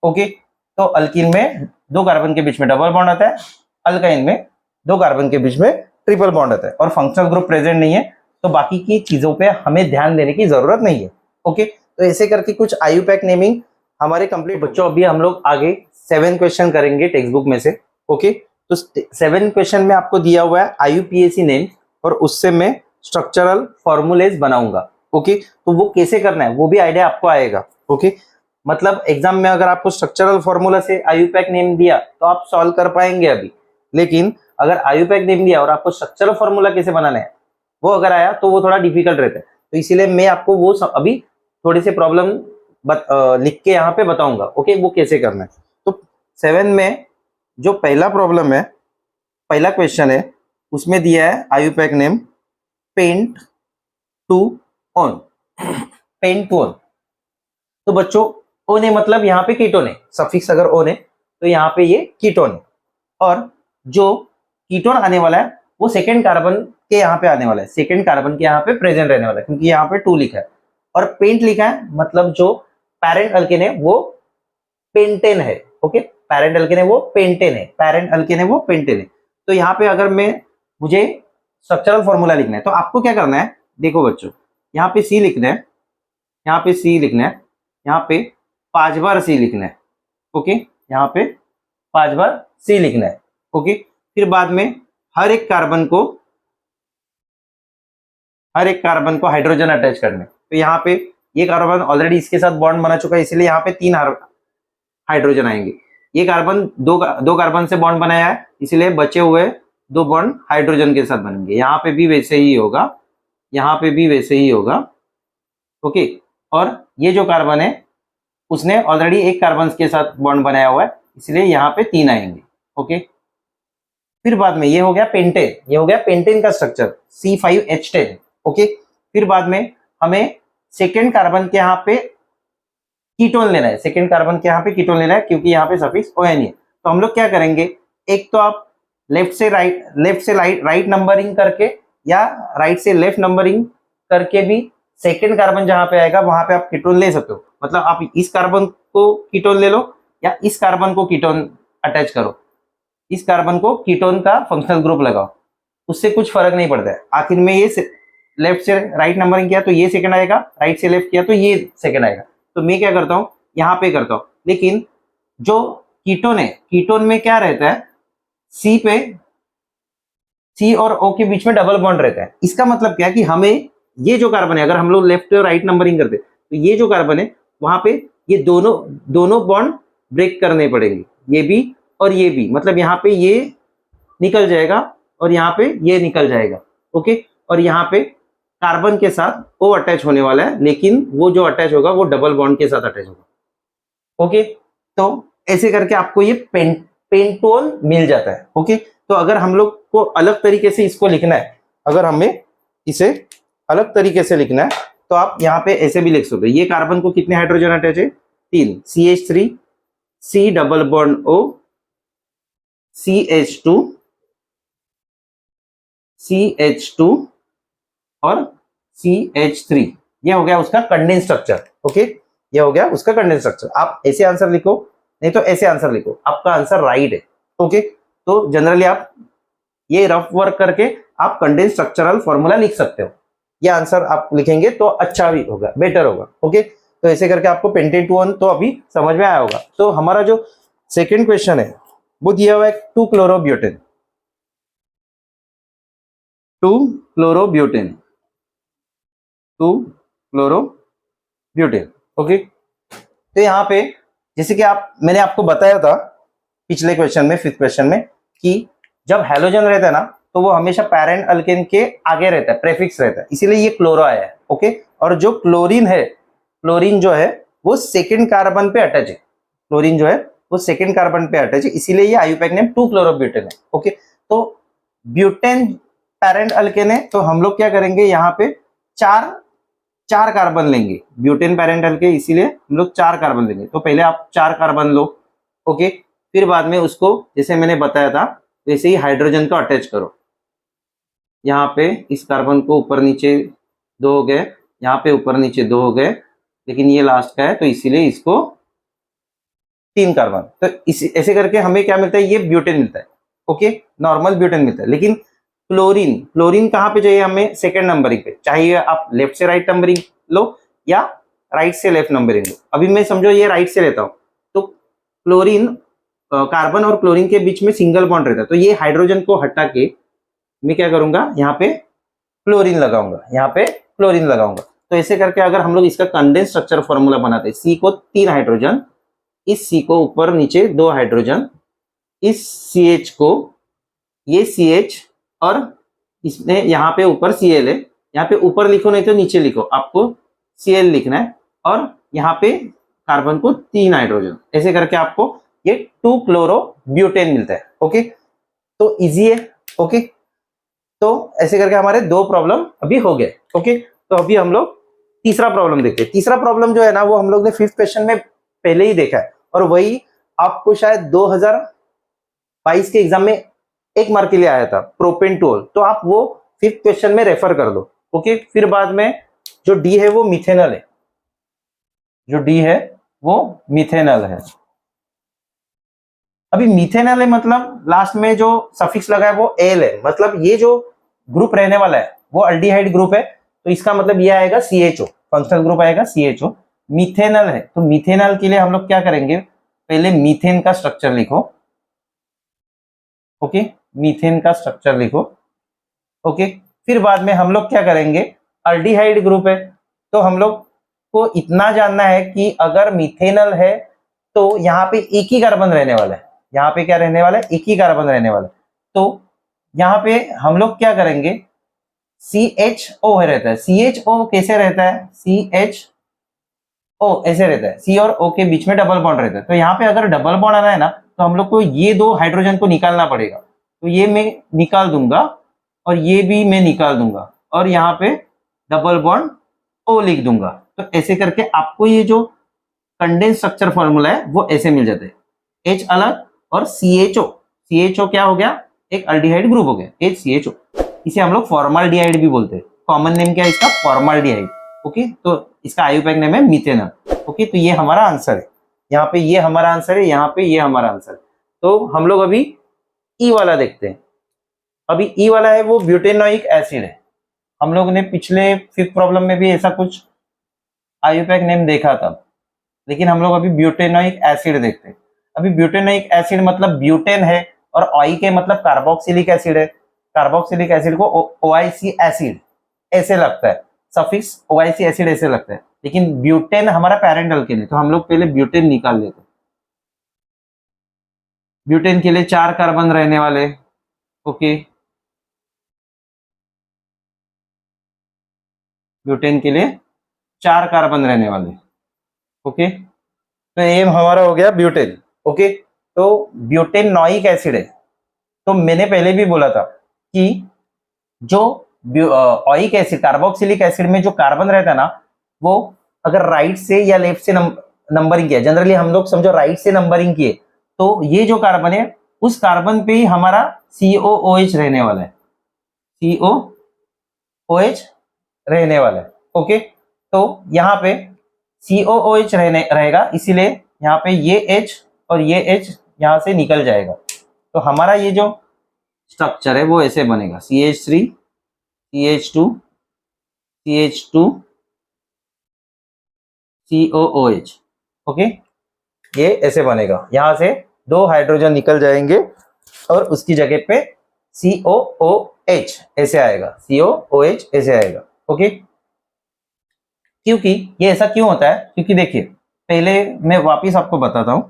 ओके, तो अल्कीन में 2 कार्बन के बीच में डबल बॉन्ड आता है, अल्काइन में 2 कार्बन के बीच में ट्रिपल बॉन्ड आता है और फंक्शनल ग्रुप प्रेजेंट नहीं है, तो बाकी की चीजों पे हमें ध्यान देने की जरूरत नहीं है। ओके, तो ऐसे करके कुछ IUPAC नेमिंग हमारे कंप्लीट। बच्चों अभी हम लोग आगे 7 क्वेश्चन करेंगे टेक्स्ट बुक में से। ओके, तो 7 क्वेश्चन में आपको दिया हुआ है IUPAC नेम और उससे मैं स्ट्रक्चरल फॉर्मूलेज बनाऊंगा। ओके, तो वो कैसे करना है वो भी आइडिया आपको आएगा। ओके, मतलब एग्जाम में अगर आपको स्ट्रक्चरल फॉर्मूला से IUPAC नेम दिया तो आप सॉल्व कर पाएंगे अभी, लेकिन अगर IUPAC नेम दिया और आपको स्ट्रक्चरल फॉर्मूला कैसे बनाना है वो अगर आया तो वो थोड़ा डिफिकल्ट रहता है। तो इसीलिए मैं आपको वो अभी थोड़े से प्रॉब्लम लिख के यहाँ पे बताऊंगा। ओके, वो कैसे करना है। तो 7 में जो पहला प्रॉब्लम है, पहला क्वेश्चन है, उसमें दिया है IUPAC name pent two one. Pent two one, तो बच्चों ओन है मतलब यहाँ पे कीटोन है, सफिक्स अगर ओन है तो यहाँ पे ये कीटोन है, और जो कीटोन आने वाला है वो सेकेंड कार्बन के यहाँ पे आने वाला है, सेकेंड कार्बन के यहाँ पे प्रेजेंट रहने वाला है, क्योंकि यहाँ पे 2 लिखा है और पेंट लिखा है, मतलब जो पैरेंट अल्केन है वो पेंटेन है। ओके, पैरेंट अल्केन है वो पेंटेन है, पैरेंट अल्केन है वो पेंटेन है। तो यहाँ पे अगर मुझे स्ट्रक्चरल फॉर्मूला लिखना है तो आपको क्या करना है, देखो बच्चों, यहाँ पे C लिखना है, यहाँ पे C लिखना है, यहाँ पे 5 बार C लिखना है। ओके, यहाँ पे 5 बार C लिखना है। ओके, फिर बाद में हर एक कार्बन को हाइड्रोजन अटैच करना है। तो यहाँ पे ये कार्बन ऑलरेडी इसके साथ बॉन्ड बना चुका है, इसलिए यहाँ पे 3 हाइड्रोजन आएंगे। ये कार्बन दो कार्बन से बॉन्ड बनाया है, इसलिए बचे हुए 2 बॉन्ड हाइड्रोजन के साथ बनेंगे। यहाँ पे भी वैसे ही होगा, यहाँ पे भी वैसे ही होगा। ओके, और ये जो कार्बन है उसने ऑलरेडी एक कार्बन के साथ बॉन्ड बनाया हुआ है, इसलिए यहाँ पे 3 आएंगे। ओके, फिर बाद में ये हो गया पेंटेन, ये हो गया पेंटेन का स्ट्रक्चर C5H10। ओके, फिर बाद में हमें सेकेंड कार्बन के यहाँ पे कीटोन लेना है, सेकेंड कार्बन के यहाँ पे कीटोन लेना है, क्योंकि यहाँ पे सफिक्स ON है। तो हम लोग क्या करेंगे, एक तो आप लेफ्ट से राइट नंबरिंग करके या राइट से लेफ्ट नंबरिंग करके भी सेकेंड कार्बन जहां पे आएगा वहां पे आप कीटोन ले सकते हो। मतलब आप इस कार्बन को कीटोन ले लो या इस कार्बन को कीटोन अटैच करो, इस कार्बन को कीटोन का फंक्शनल ग्रुप लगाओ, उससे कुछ फर्क नहीं पड़ता है। आखिर में ये लेफ्ट से राइट नंबरिंग किया तो ये सेकंड आएगा, राइट से लेफ्ट किया तो ये सेकंड आएगा। तो मैं क्या करता हूँ, यहाँ पे करता हूँ, लेकिन जो कीटोन है, कीटोन में क्या रहता है, C और O के बीच में डबल बॉन्ड रहता है। इसका मतलब क्या है कि हमें ये जो कार्बन है, अगर हम लोग लेफ्ट और राइट नंबरिंग करते तो ये जो कार्बन है वहां पे ये दोनों बॉन्ड ब्रेक करने पड़ेंगे, ये भी और ये भी, मतलब यहाँ पे ये निकल जाएगा और यहाँ पे ये निकल जाएगा। ओके, और यहाँ पे कार्बन के साथ O अटैच होने वाला है, लेकिन वो जो अटैच होगा वो डबल बॉन्ड के साथ अटैच होगा। ओके, तो ऐसे करके आपको ये पेंटोन मिल जाता है। ओके, तो अगर हम लोग को अलग तरीके से इसको लिखना है, अगर हमें इसे अलग तरीके से लिखना है तो आप यहाँ पे ऐसे भी लिख सकते हो। ये कार्बन को कितने हाइड्रोजन अटैच है, 3, CH3, C double bond O, CH2, CH2 और CH3। ये हो गया उसका कंडेंस स्ट्रक्चर। ओके, ये हो गया उसका कंडेंस स्ट्रक्चर। आप ऐसे आंसर लिखो, नहीं तो ऐसे आंसर लिखो, आपका आंसर राइट है। ओके, तो जनरली आप ये रफ वर्क करके आप कंडेंस स्ट्रक्चरल फॉर्मूला लिख सकते हो। ये आंसर आप लिखेंगे तो अच्छा भी होगा, बेटर होगा। ओके, तो ऐसे करके आपको पेंटेन टू ऑन तो अभी समझ में आया होगा। तो हमारा जो सेकेंड क्वेश्चन है वो दिया हुआ है 2-क्लोरोब्यूटेन, 2-क्लोरोब्यूटेन, 2-क्लोरोब्यूटेन। ओके, तो यहाँ पे जैसे कि मैंने आपको बताया था पिछले क्वेश्चन में, 5th क्वेश्चन में, कि जब हैलोजन रहता है ना तो वो हमेशा पैरेंट अल्केन के आगे रहता है, प्रेफिक्स रहता है, इसीलिए ये क्लोरो आया है। ओके, और जो क्लोरीन है, क्लोरीन जो है वो सेकेंड कार्बन पे अटैच है, क्लोरीन जो है वो सेकेंड कार्बन पे अटैच है, इसीलिए ये IUPAC नेम 2-क्लोरोब्यूटेन है। ओके, तो ब्यूटेन पैरेंट अल्केन है, तो हम लोग क्या करेंगे, यहाँ पे चार कार्बन लेंगे, ब्यूटेन पैरेंट अल्केन, इसीलिए हम लोग 4 कार्बन लेंगे। तो पहले आप 4 कार्बन लो। ओके, फिर बाद में उसको जैसे मैंने बताया था वैसे ही हाइड्रोजन को अटैच करो। यहाँ पे इस कार्बन को ऊपर नीचे 2 हो गए, यहाँ पे ऊपर नीचे 2 हो गए, लेकिन ये लास्ट का है तो इसीलिए इसको 3 कार्बन। तो ऐसे करके हमें क्या मिलता है, ये ब्यूटेन मिलता है। ओके, नॉर्मल ब्यूटेन मिलता है, लेकिन क्लोरीन, क्लोरीन कहाँ पे चाहिए हमें? सेकंड नंबरिंग पे चाहिए। आप लेफ्ट से राइट नंबरिंग लो या राइट से लेफ्ट नंबरिंग लो। अभी मैं समझो ये राइट से लेता हूं, तो क्लोरीन, कार्बन और क्लोरीन के बीच में सिंगल बॉन्ड रहता है, तो ये हाइड्रोजन को हटा के मैं क्या करूंगा, यहाँ पे क्लोरीन लगाऊंगा, यहाँ पे क्लोरीन लगाऊंगा। तो ऐसे करके अगर हम लोग इसका कंडेंस स्ट्रक्चर फॉर्मूला बनाते हैं, सी को 3 हाइड्रोजन, इस सी को ऊपर नीचे 2 हाइड्रोजन, इस सी एच को, ये सी एच, और इसमें यहाँ पे ऊपर सी एल है। यहाँ पे ऊपर लिखो नहीं तो नीचे लिखो, आपको सी एल लिखना है, और यहाँ पे कार्बन को 3 हाइड्रोजन, ऐसे करके आपको ये 2 क्लोरो ब्यूटेन मिलता है। ओके, तो इजी है। ओके, तो ऐसे करके हमारे 2 प्रॉब्लम अभी हो गए। ओके, तो अभी हम लोग तीसरा प्रॉब्लम देखते हैं। तीसरा प्रॉब्लम जो है ना, वो हम लोग ने 5th क्वेश्चन में पहले ही देखा है, और वही आपको शायद 2022 के एग्जाम में 1 मार्क के लिए आया था, प्रोपेंटोल। तो आप वो 5th क्वेश्चन में रेफर कर दो। ओके, फिर बाद में जो डी है वो मिथेनल है, जो डी है वो मिथेनल है। अभी मिथेनल है मतलब लास्ट में जो सफिक्स लगा है वो एल है, मतलब ये जो ग्रुप रहने वाला है वो अल्डिहाइड ग्रुप है, तो इसका मतलब ये आएगा CHO, फंक्शनल ग्रुप आएगा CHO। मिथेनल है, तो मिथेनल के लिए हम लोग क्या करेंगे, पहले मीथेन का स्ट्रक्चर लिखो। ओके, मीथेन का स्ट्रक्चर लिखो। ओके, फिर बाद में हम लोग क्या करेंगे, अल्डिहाइड ग्रुप है, तो हम लोग को इतना जानना है कि अगर मिथेनल है तो यहाँ पे एक ही कार्बन रहने वाला है, यहाँ पे क्या रहने वाला है, एक ही कार्बन रहने वाला है। तो यहाँ पे हम लोग क्या करेंगे, CHO रहता है, CHO कैसे रहता है, CHO ऐसे रहता है, C और O के बीच में डबल बॉन्ड रहता है। तो यहाँ पे अगर डबल बॉन्ड आना है ना, तो हम लोग को ये 2 हाइड्रोजन को निकालना पड़ेगा, तो ये मैं निकाल दूंगा और ये भी मैं निकाल दूंगा, और यहाँ पे डबल बॉन्ड O लिख दूंगा। तो ऐसे करके आपको ये जो कंडेंस स्ट्रक्चर फॉर्मूला है वो ऐसे मिल जाते हैं, H अलग और CHO क्या हो गया, एक अल्डिहाइड ग्रुप हो गया HCHO। इसे हम लोग फॉर्माल्डिहाइड भी बोलते हैं, कॉमन नेम क्या है इसका, फॉर्माल्डिहाइड। ओके, तो इसका आयुपैक नेम है मिथेनल। ओके, तो ये हमारा आंसर है, यहाँ पे ये हमारा आंसर है, यहाँ पे ये हमारा आंसर है। तो हम लोग अभी ई वाला देखते हैं। अभी ई वाला है वो ब्यूटेनोइक एसिड है। हम लोग ने पिछले 5th प्रॉब्लम में भी ऐसा कुछ आयुपैक नेम देखा था, लेकिन हम लोग अभी ब्यूटेनोइक एसिड देखते हैं। अभी ब्यूटेनोइक एसिड मतलब ब्यूटेन है, और ऑई के मतलब कार्बोक्सिलिक एसिड है। कार्बोक्सिलिक एसिड को OIC एसिड ऐसे लगता है, सफिक्स OIC एसिड ऐसे लगता है, लेकिन ब्यूटेन हमारा पैरेंट अल्केन है, तो हम लोग पहले ब्यूटेन निकाल लेते हैं। ब्यूटेन के लिए 4 कार्बन रहने वाले। ओके, ब्यूटेन के लिए 4 कार्बन रहने वाले। ओके, तो ये हमारा हो गया ब्यूटेन। ओके, तो ब्यूटेनोइक एसिड है। तो मैंने पहले भी बोला था कि जो ऑइक एसिड, कार्बोक्सिलिक एसिड में जो कार्बन रहता है ना, वो अगर राइट से या लेफ्ट से नंबरिंग किया, जनरली हम लोग समझो राइट से नंबरिंग किए, तो ये जो कार्बन है उस कार्बन पे ही हमारा COOH रहने वाला है, COOH रहने वाला है। ओके, तो यहाँ पे COOH रहेगा, इसीलिए यहाँ पे ये H और ये H यहाँ से निकल जाएगा। तो हमारा ये जो स्ट्रक्चर है वो ऐसे बनेगा, CH3 CH2 CH2 COOH। Okay, ये ऐसे बनेगा, यहां से 2 हाइड्रोजन निकल जाएंगे और उसकी जगह पे COOH ऐसे आएगा, COOH ऐसे आएगा। ओके, क्योंकि ये ऐसा क्यों होता है, क्योंकि देखिए पहले मैं वापिस आपको बताता हूं।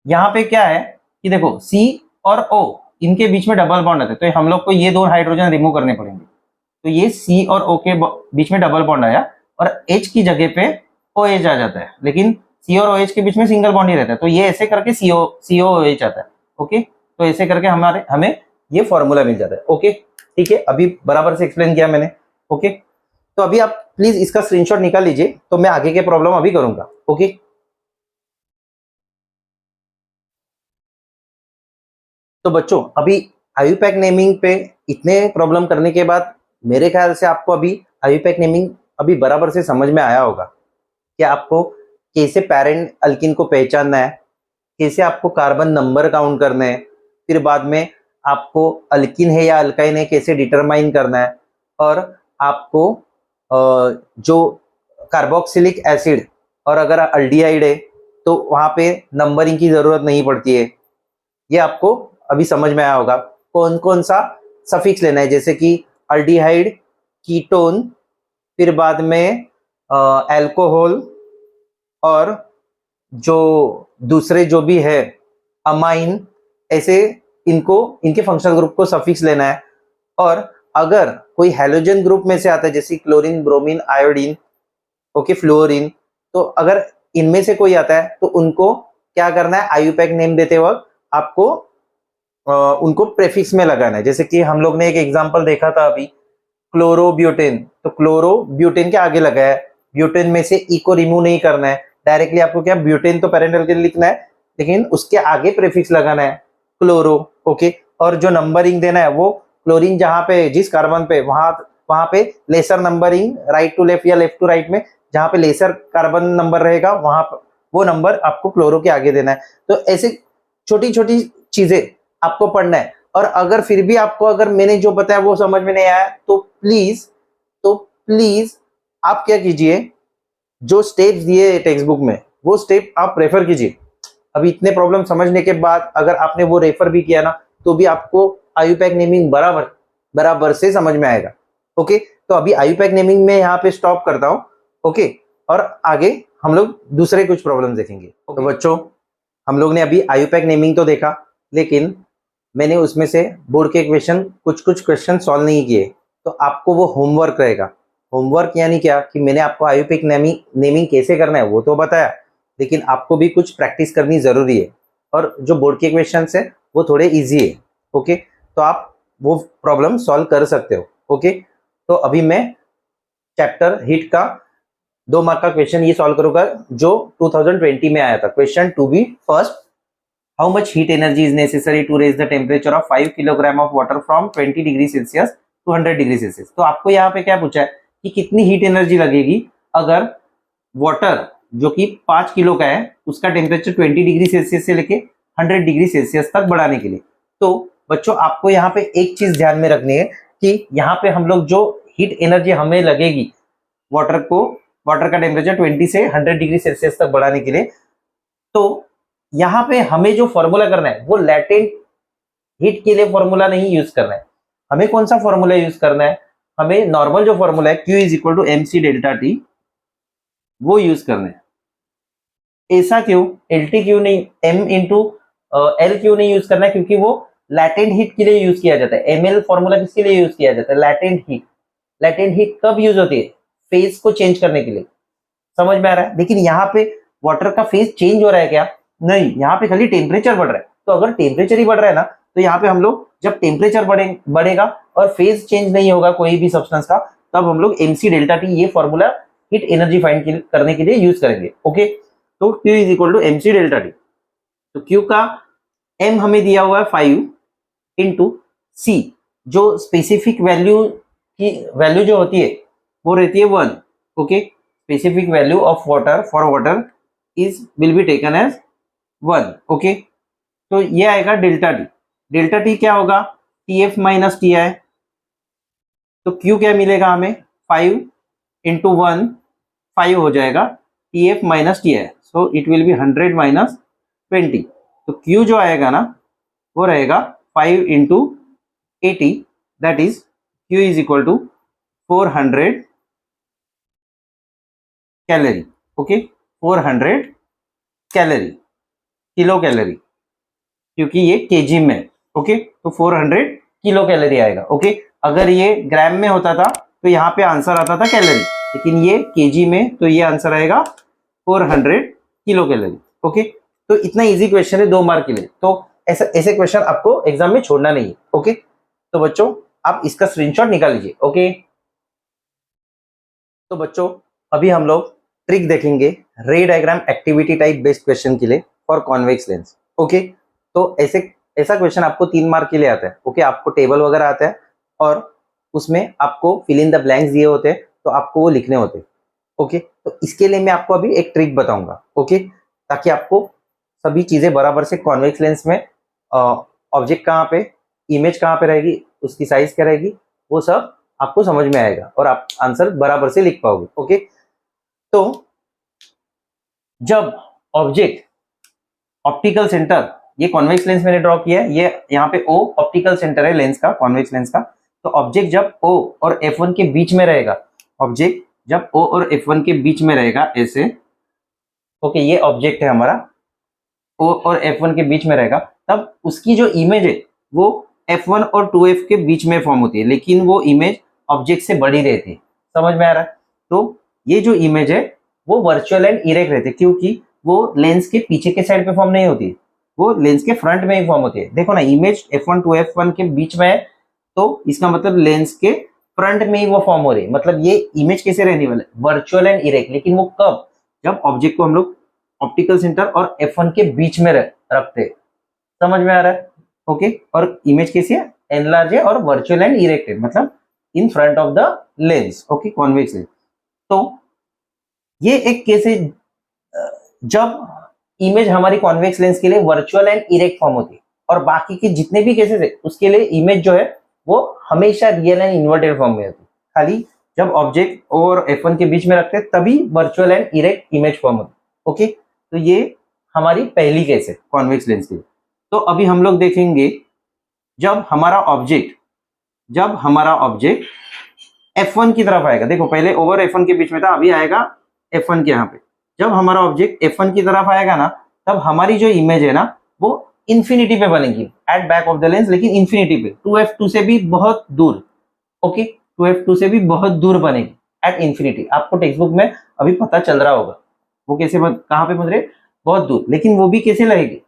यहाँ पे क्या है कि देखो C और O इनके बीच में डबल बॉन्ड है, तो हम लोग को ये 2 हाइड्रोजन रिमूव करने पड़ेंगे। तो ये C और O के बीच में डबल बॉन्ड आया और H की जगह पे OH आ जाता है, लेकिन C और OH के बीच में सिंगल बॉन्ड ही रहता है, तो ये ऐसे करके COOH आता है। ओके, तो ऐसे करके हमें ये फॉर्मूला मिल जाता है। ओके, ठीक है, अभी बराबर से एक्सप्लेन किया मैंने। ओके, तो अभी आप प्लीज इसका स्क्रीनशॉट निकाल लीजिए, तो मैं आगे के प्रॉब्लम अभी करूंगा। ओके, तो बच्चों अभी आयुपैक नेमिंग पे इतने प्रॉब्लम करने के बाद मेरे ख्याल से आपको अभी आयुपैक नेमिंग अभी बराबर से समझ में आया होगा कि आपको कैसे पैरेंट अल्किन को पहचानना है, कैसे आपको कार्बन नंबर काउंट करना है, फिर बाद में आपको अल्किन है या अल्काइन है कैसे डिटरमाइन करना है, और आपको जो कार्बोक्सिलिक एसिड और अगर अल्डिहाइड है तो वहां पे नंबरिंग की जरूरत नहीं पड़ती है। ये आपको अभी समझ में आया होगा कौन कौन सा सफिक्स लेना है, जैसे कि अल्डिहाइड, कीटोन, फिर बाद में अल्कोहल, और जो दूसरे जो भी है अमाइन, ऐसे इनको इनके फंक्शनल ग्रुप को सफिक्स लेना है। और अगर कोई हैलोजन ग्रुप में से आता है जैसे chlorine, bromine, iodine, okay, fluorine, तो अगर इनमें से कोई आता है तो उनको क्या करना है, आईयूपैक नेम देते वक्त आपको उनको प्रेफिक्स में लगाना है। जैसे कि हम लोग ने एक एग्जांपल देखा था अभी, क्लोरोब्यूटेन, तो क्लोरोब्यूटेन के आगे लगा है, ब्यूटेन में से ई को रिमूव नहीं करना है, डायरेक्टली आपको क्या ब्यूटेन तो पेरेंटल के लिए लिखना है, लेकिन उसके आगे प्रेफिक्स लगाना है क्लोरो, ओके। और जो नंबरिंग देना है वो क्लोरीन जहां पे जिस कार्बन पे वहां पे lesser numbering, right to left या लेफ्ट टू राइट में जहां पे लेसर कार्बन नंबर रहेगा वहां वो नंबर आपको क्लोरो के आगे देना है। तो ऐसे छोटी छोटी चीजें आपको पढ़ना है। और अगर फिर भी आपको अगर मैंने जो बताया वो समझ में नहीं आया तो प्लीज आप क्या कीजिए, जो स्टेप्स दिए टेक्स्ट बुक में वो स्टेप आप रेफर कीजिए। अभी इतने प्रॉब्लम समझने के बाद अगर आपने वो रेफर भी किया ना तो भी आपको आईयूपैक नेमिंग बराबर से समझ में आएगा, ओके। तो अभी आईयूपैक नेमिंग में यहाँ पे स्टॉप करता हूँ, ओके, और आगे हम लोग दूसरे कुछ प्रॉब्लम देखेंगे। तो बच्चों, हम लोग ने अभी आईयूपैक नेमिंग तो देखा, लेकिन मैंने उसमें से बोर्ड के कुछ क्वेश्चन सॉल्व नहीं किए, तो आपको वो होमवर्क रहेगा। होमवर्क यानी क्या कि मैंने आपको आईयूपैक नेमिंग कैसे करना है वो तो बताया, लेकिन आपको भी कुछ प्रैक्टिस करनी जरूरी है। और जो बोर्ड के क्वेश्चंस है वो थोड़े इजी है, ओके, तो आप वो प्रॉब्लम सॉल्व कर सकते हो, ओके। तो अभी मैं चैप्टर हीट का 2 मार्क का क्वेश्चन ये सॉल्व करूंगा जो 2020 में आया था। Question two b first, how much heat energy is necessary to raise the temperature of 5 kilogram of water from 20 degree Celsius to 100 degree Celsius. तो आपको यहाँ पे क्या पूछा है कि कितनी हीट एनर्जी लगेगी अगर वाटर जो कि 5 किलो का है उसका टेम्परेचर 20 डिग्री सेल्सियस से लेके 100 डिग्री सेल्सियस तक बढ़ाने के लिए। तो बच्चों, आपको यहाँ पे एक चीज ध्यान में रखनी है कि यहाँ पे हम लोग जो हीट एनर्जी हमें लगेगी वाटर का टेम्परेचर 20 से 100 डिग्री सेल्सियस तक बढ़ाने के लिए, तो यहाँ पे हमें जो फॉर्मूला करना है वो लैटेंट हीट के लिए फॉर्मूला नहीं यूज करना है। हमें कौन सा फॉर्मूला यूज करना है, हमें नॉर्मल जो फॉर्मूला है Q is equal to MC delta T वो यूज करना है। ऐसा क्यों, LT क्यों नहीं, M इंटू L क्यों नहीं यूज करना है, क्योंकि वो लैटेंट हीट के लिए यूज किया जाता है। ML फॉर्मूला किसके लिए यूज किया जाता है, लैटेंट हीट। लैटेंट हीट कब यूज होती है, फेज को चेंज करने के लिए, समझ में आ रहा है। लेकिन यहाँ पे वाटर का फेज चेंज हो रहा है क्या, नहीं, यहाँ पे खाली टेम्परेचर बढ़ रहा है। तो अगर टेम्परेचर ही बढ़ रहा है ना तो यहाँ पे हम लोग जब टेम्परेचर बढ़ेगा और फेज चेंज नहीं होगा कोई भी सब्सटेंस का, तब हम लोग MC डेल्टा T ये फॉर्मूला हीट एनर्जी फाइंड करने के लिए यूज करेंगे, ओके। तो Q is equal to MC delta T। तो Q का M हमें दिया हुआ है 5 इंटू C, जो स्पेसिफिक वैल्यू जो होती है वो रहती है 1, okay. Specific value of water for water will be taken as 1, okay. तो ये आएगा डेल्टा टी। डेल्टा टी क्या होगा, TF माइनस TI। तो Q क्या मिलेगा हमें, 5 इंटू 1 5 हो जाएगा, TF minus TI, so it will be 100 minus 20। तो Q जो आएगा ना वो रहेगा 5 into 80, that is Q is equal to 400 calorie, okay, 400 calorie, kilo calorie, क्योंकि ये केजी में, ओके। तो 400 किलो कैलोरी आएगा, ओके। अगर ये ग्राम में होता था तो यहाँ पे आंसर आता था कैलोरी, लेकिन ये केजी में, तो ये आंसर आएगा 400 किलो कैलोरी, ओके। तो इतना इजी क्वेश्चन है 2 मार्क के लिए, तो ऐसे क्वेश्चन आपको एग्जाम में छोड़ना नहीं है, ओके। तो बच्चों, आप इसका स्क्रीनशॉट निकाल लीजिए, ओके। तो बच्चों, अभी हम लोग ट्रिक देखेंगे रे diagram activity type based question के लिए फॉर कॉन्वेक्स लेंस, ओके। तो ऐसा क्वेश्चन आपको 3 मार्क के लिए आता है, ओके। आपको टेबल वगैरह आता है और उसमें आपको फिल इन द ब्लैंक्स दिए होते हैं, तो आपको वो लिखने होते हैं, ओके। तो इसके लिए मैं आपको अभी एक ट्रिक बताऊंगा, ओके, ताकि आपको सभी चीजें बराबर से कॉन्वेक्स लेंस में ऑब्जेक्ट कहाँ पे इमेज कहाँ पे रहेगी, उसकी साइज क्या रहेगी, वो सब आपको समझ में आएगा और आप आंसर बराबर से लिख पाओगे। ओके, तो जब ऑब्जेक्ट ऑप्टिकल सेंटर, ये कॉन्वेक्स लेंस मैंने ड्रॉ किया है, ये यहाँ पे O ऑप्टिकल सेंटर है लेंस का, कॉन्वेक्स लेंस का। तो ऑब्जेक्ट जब O और F1 के बीच में रहेगा, ऑब्जेक्ट जब O और F1 के बीच में रहेगा ऐसे, ओके, ये ऑब्जेक्ट है हमारा, O और F1 के बीच में रहेगा, तब उसकी जो इमेज है वो F1 और 2F के बीच में फॉर्म होती है, लेकिन वो इमेज ऑब्जेक्ट से बड़ी रहती है। समझ में आ रहा है? तो ये जो इमेज है वो वर्चुअल एंड इरेक्ट रहती है, क्योंकि वो लेंस के पीछे के साइड पे फॉर्म नहीं होती है, वो लेंस के फ्रंट में ही फॉर्म होती है। देखो ना, इमेज F1 टू F1 के बीच में है, तो इसका मतलब लेंस के फ्रंट में ही वो फॉर्म हो रही है। मतलब ये इमेज कैसे रहने वाला है, वर्चुअल एंड इरेक्ट। लेकिन वो कब, जब ऑब्जेक्ट को हम लोग ऑप्टिकल सेंटर और F1 के बीच में रखते हैं। समझ में आ रहा है? ओके, और इमेज कैसी है, एनलार्ज है और वर्चुअल एंड इरेक्ट है, मतलब in front of the lens. Okay, convex lens. तो ये एक केस है जब इमेज हमारी कॉन्वेक्स लेंस के लिए वर्चुअल एंड इरेक्ट फॉर्म होती है, और बाकी के जितने भी केसेस है उसके लिए इमेज जो है वो हमेशा रियल एंड इन्वर्टेड फॉर्म में होती है। खाली जब ऑब्जेक्ट और F1 के बीच में रखते हैं तभी virtual and erect image form होती है। ओके, तो ये हमारी पहली केस है कॉन्वेक्स लेंस की। तो अभी हम लोग देखेंगे जब हमारा ऑब्जेक्ट F1 की तरफ आएगा। देखो, पहले ओवर F1 के बीच में था, अभी आएगा F1 के यहाँ पे। जब हमारा ऑब्जेक्ट F1 की तरफ आएगा ना, तब हमारी जो इमेज है ना वो इंफिनिटी पे बनेगी, at back of the lens, लेकिन इंफिनिटी पे, 2f2 से भी बहुत दूर। ओके, 2f2 से भी बहुत दूर बनेगी एट इंफिनिटी। आपको टेक्स्ट बुक में अभी पता चल रहा होगा वो कैसे कहाँ पे बन रहे, बहुत दूर। लेकिन वो भी कैसे रहेगी,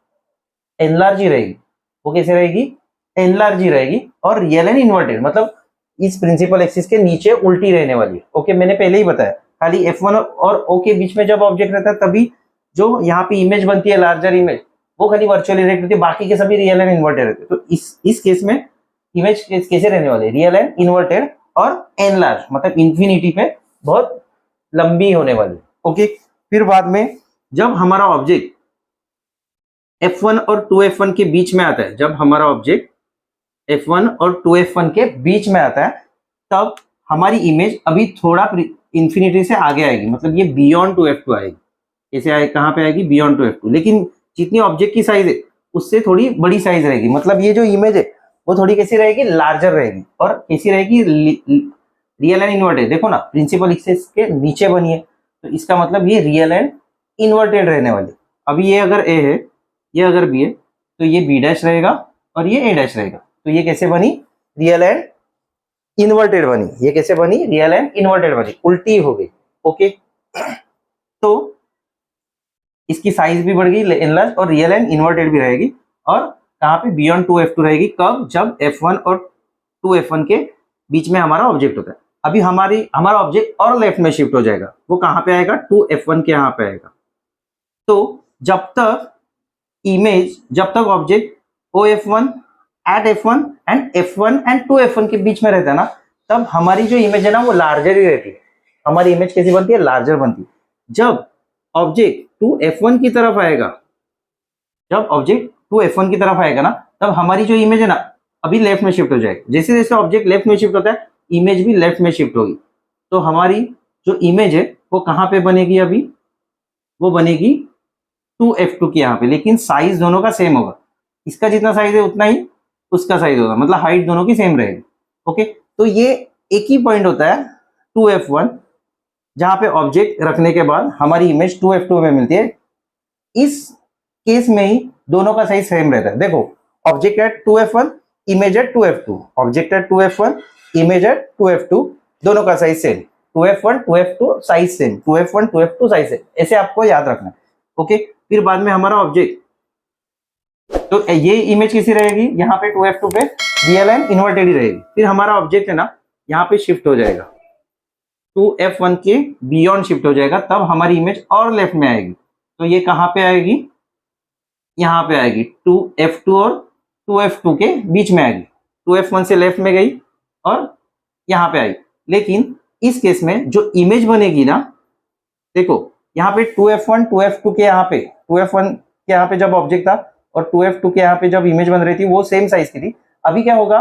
एनलार्ज ही रहेगी। वो कैसे रहेगी, एनलार्ज ही रहेगी, और रियल एंड इन्वर्टेड, मतलब इस प्रिंसिपल एक्सिस के नीचे उल्टी रहने वाली है। ओके, मैंने पहले ही बताया, खाली F1 और O के बीच में जब ऑब्जेक्ट रहता है तभी जो यहाँ पे इमेज बनती है, लार्जर इमेज, वो खाली वर्चुअल इरेक्ट होती है, बाकी के सभी रियल एंड इन्वर्टेड रहते हैं। तो इस केस में इमेज कैसे रहने वाली है, रियल एंड इन्वर्टेड और एनलार्ज, मतलब इंफिनिटी पे बहुत लंबी होने वाली। ओके, फिर बाद में जब हमारा ऑब्जेक्ट F1 और 2F1 के बीच में आता है, जब हमारा ऑब्जेक्ट F1 और 2F1 के बीच में आता है, तब हमारी इमेज अभी थोड़ा इंफिनिटी से आगे आएगी, मतलब ये बियॉन्ड 2F2 आएगी। कैसे आएगी, कहाँ पे आएगी, बियॉन्ड 2F2। लेकिन जितनी ऑब्जेक्ट की साइज है उससे थोड़ी बड़ी साइज रहेगी, मतलब ये जो इमेज है वो थोड़ी कैसी रहेगी, लार्जर रहेगी, और कैसी रहेगी, रियल एंड इन्वर्टेड। देखो ना, प्रिंसिपल एक्सिस के नीचे बनी है, तो इसका मतलब ये रियल एंड इन्वर्टेड रहने वाली। अभी ये अगर A है, ये अगर B है, तो ये B डैश रहेगा और ये A डैश रहेगा। तो ये कैसे बनी, रियल एंड इन्वर्टेड बनी। ये कैसे बनी, रियल एंड इन्वर्टेड बनी, उल्टी हो गई। ओके, तो इसकी साइज भी बढ़ गई, एनलार्ज, और रियल एंड इन्वर्टेड भी रहेगी। और कहाँ पे, बियॉन्ड 2F2 रहेगी। कब, जब F1 और 2F1 के बीच में हमारा ऑब्जेक्ट होता है। अभी हमारा ऑब्जेक्ट और लेफ्ट में शिफ्ट हो जाएगा, वो कहाँ पे आएगा, 2F1 के यहाँ पे आएगा। तो जब तक object OF1 eight F1 and F1 and 2F1 के बीच में रहता है ना, तब हमारी जो इमेज है ना वो लार्जर ही रहती है। हमारी इमेज कैसी बनती है, लार्जर बनती है। जब ऑब्जेक्ट 2F1 की तरफ आएगा, ना, तब हमारी जो इमेज है ना अभी लेफ्ट में शिफ्ट हो जाएगी। जैसे जैसे ऑब्जेक्ट लेफ्ट में शिफ्ट होता है, इमेज भी लेफ्ट में शिफ्ट होगी। तो हमारी जो इमेज है वो कहाँ पे बनेगी, अभी वो बनेगी 2F2 के यहाँ पे, लेकिन साइज दोनों का सेम होगा। इसका जितना साइज है उतना ही उसका साइज होगा, मतलब हाइट दोनों की सेम रहेगी। ओके, तो ये एक ही पॉइंट होता है 2F1, जहां पे ऑब्जेक्ट रखने के बाद हमारी इमेज 2F2 में मिलती है। इस केस में ही दोनों का साइज सेम रहता है। देखो, object at 2F1, image at 2F2, object at 2F1, image at 2F2, दोनों का size same. 2F1 2F2 size same, 2F1 2F2 size same, ऐसे आपको याद रखना है। ओके, फिर बाद में हमारा ऑब्जेक्ट, तो ये इमेज कैसी रहेगी, यहाँ पे 2F2 पे रियल एंड इन्वर्टेड ही रहेगी। फिर हमारा ऑब्जेक्ट है ना यहाँ पे शिफ्ट हो जाएगा, 2F1 के बियॉन्ड शिफ्ट हो जाएगा, तब हमारी इमेज और लेफ्ट में आएगी। तो ये कहाँ पे आएगी, यहाँ पे आएगी, 2F2 और 2F2 के बीच में आएगी। 2F1 से लेफ्ट में गई और यहाँ पे आई। लेकिन इस केस में जो इमेज बनेगी ना, देखो यहाँ पे 2F1 2F2 के यहाँ पे, 2F1 के यहाँ पे जब ऑब्जेक्ट था और 2F2 के यहाँ पे जब इमेज बन रही थी वो सेम साइज की थी। अभी क्या होगा,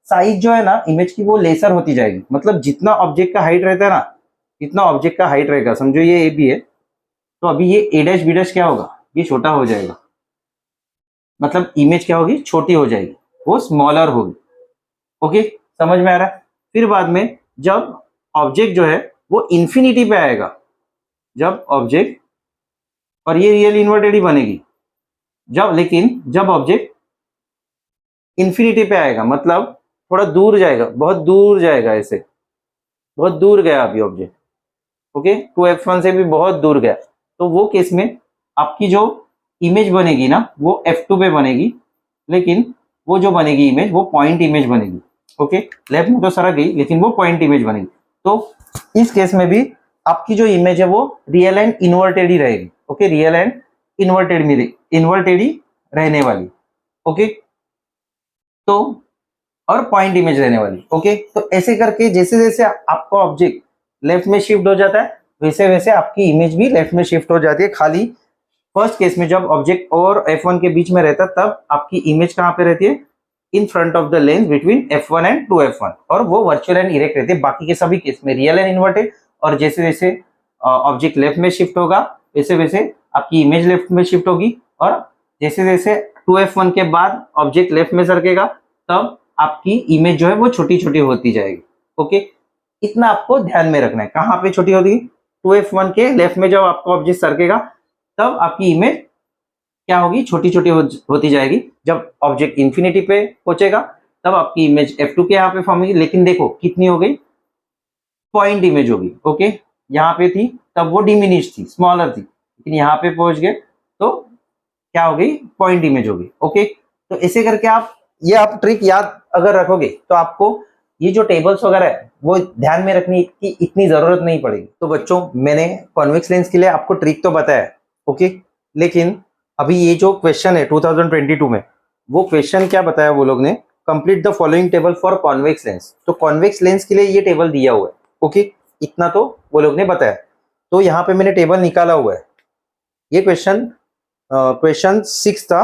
साइज जो है ना इमेज की वो लेसर होती जाएगी, मतलब जितना ऑब्जेक्ट का हाइट रहता है ना, जितना ऑब्जेक्ट का हाइट रहेगा, समझो ये ए बी है, तो अभी ये ए डैश बी डैश क्या होगा, ये छोटा हो जाएगा, मतलब इमेज क्या होगी, छोटी हो जाएगी, वो स्मॉलर होगी। ओके, समझ में आ रहा है। फिर बाद में जब ऑब्जेक्ट जो है वो इंफिनिटी पे आएगा, जब ऑब्जेक्ट, और ये रियल इन्वर्टेड ही बनेगी जब, लेकिन जब ऑब्जेक्ट इंफिनिटी पे आएगा, मतलब थोड़ा दूर जाएगा, बहुत दूर जाएगा, ऐसे बहुत दूर गया अभी ऑब्जेक्ट, ओके, 2f1 से भी बहुत दूर गया, तो वो केस में आपकी जो इमेज बनेगी ना वो f2 पे बनेगी, लेकिन वो जो बनेगी इमेज वो पॉइंट इमेज बनेगी। ओके, लेफ्ट में तो सरक गई, लेकिन वो पॉइंट इमेज बनेगी। तो इस केस में भी आपकी जो इमेज है वो रियल एंड इन्वर्टेड ही रहेगी। ओके, रियल एंड इन्वर्टेड में इन्वर्टेड ही रहने वाली। ओके, तो और पॉइंट इमेज रहने वाली। ओके, तो ऐसे करके जैसे जैसे आपका ऑब्जेक्ट लेफ्ट में शिफ्ट हो जाता है, वैसे वैसे आपकी इमेज भी लेफ्ट में शिफ्ट हो जाती है। खाली फर्स्ट केस में जब ऑब्जेक्ट और f1 के बीच में रहता है, तब आपकी इमेज कहाँ पे रहती है, in front of the lens between f1 and 2f1, और वो वर्चुअल एंड इरेक्ट रहती है। बाकी के सभी केस में रियल एंड इन्वर्टेड, और जैसे जैसे ऑब्जेक्ट लेफ्ट में शिफ्ट होगा वैसे वैसे आपकी इमेज लेफ्ट में शिफ्ट होगी, और जैसे जैसे 2f1 के बाद ऑब्जेक्ट लेफ्ट में सरकेगा, तब आपकी इमेज जो है वो छोटी छोटी होती जाएगी। ओके, इतना आपको ध्यान में रखना है। कहाँ पे छोटी होगी, 2f1 के लेफ्ट में जब आपका ऑब्जेक्ट सरकेगा, तब आपकी इमेज क्या होगी, छोटी छोटी होती जाएगी। जब ऑब्जेक्ट इंफिनिटी पे पहुंचेगा, तब आपकी इमेज f2 के यहाँ पे फॉर्म होगी, लेकिन देखो कितनी हो गई, पॉइंट इमेज होगी। ओके, यहाँ पे थी तब वो डिमिनिश थी, स्मॉलर थी, लेकिन यहाँ पे पहुंच गए तो क्या हो गई, पॉइंट इमेज होगी। ओके, तो ऐसे करके आप ट्रिक याद अगर रखोगे तो आपको ये जो टेबल्स वगैरह है वो ध्यान में रखने की इतनी जरूरत नहीं पड़ेगी। तो बच्चों, मैंने कॉन्वेक्स लेंस के लिए आपको ट्रिक तो बताया। ओके, लेकिन अभी ये जो क्वेश्चन है 2022 में, वो क्वेश्चन क्या बताया वो लोग ने, complete the following table for convex lens. तो कॉन्वेक्स लेंस के लिए ये टेबल दिया हुआ है। ओके, इतना तो वो लोग ने बताया। तो यहाँ पे मैंने टेबल निकाला हुआ है। ये क्वेश्चन 6 था,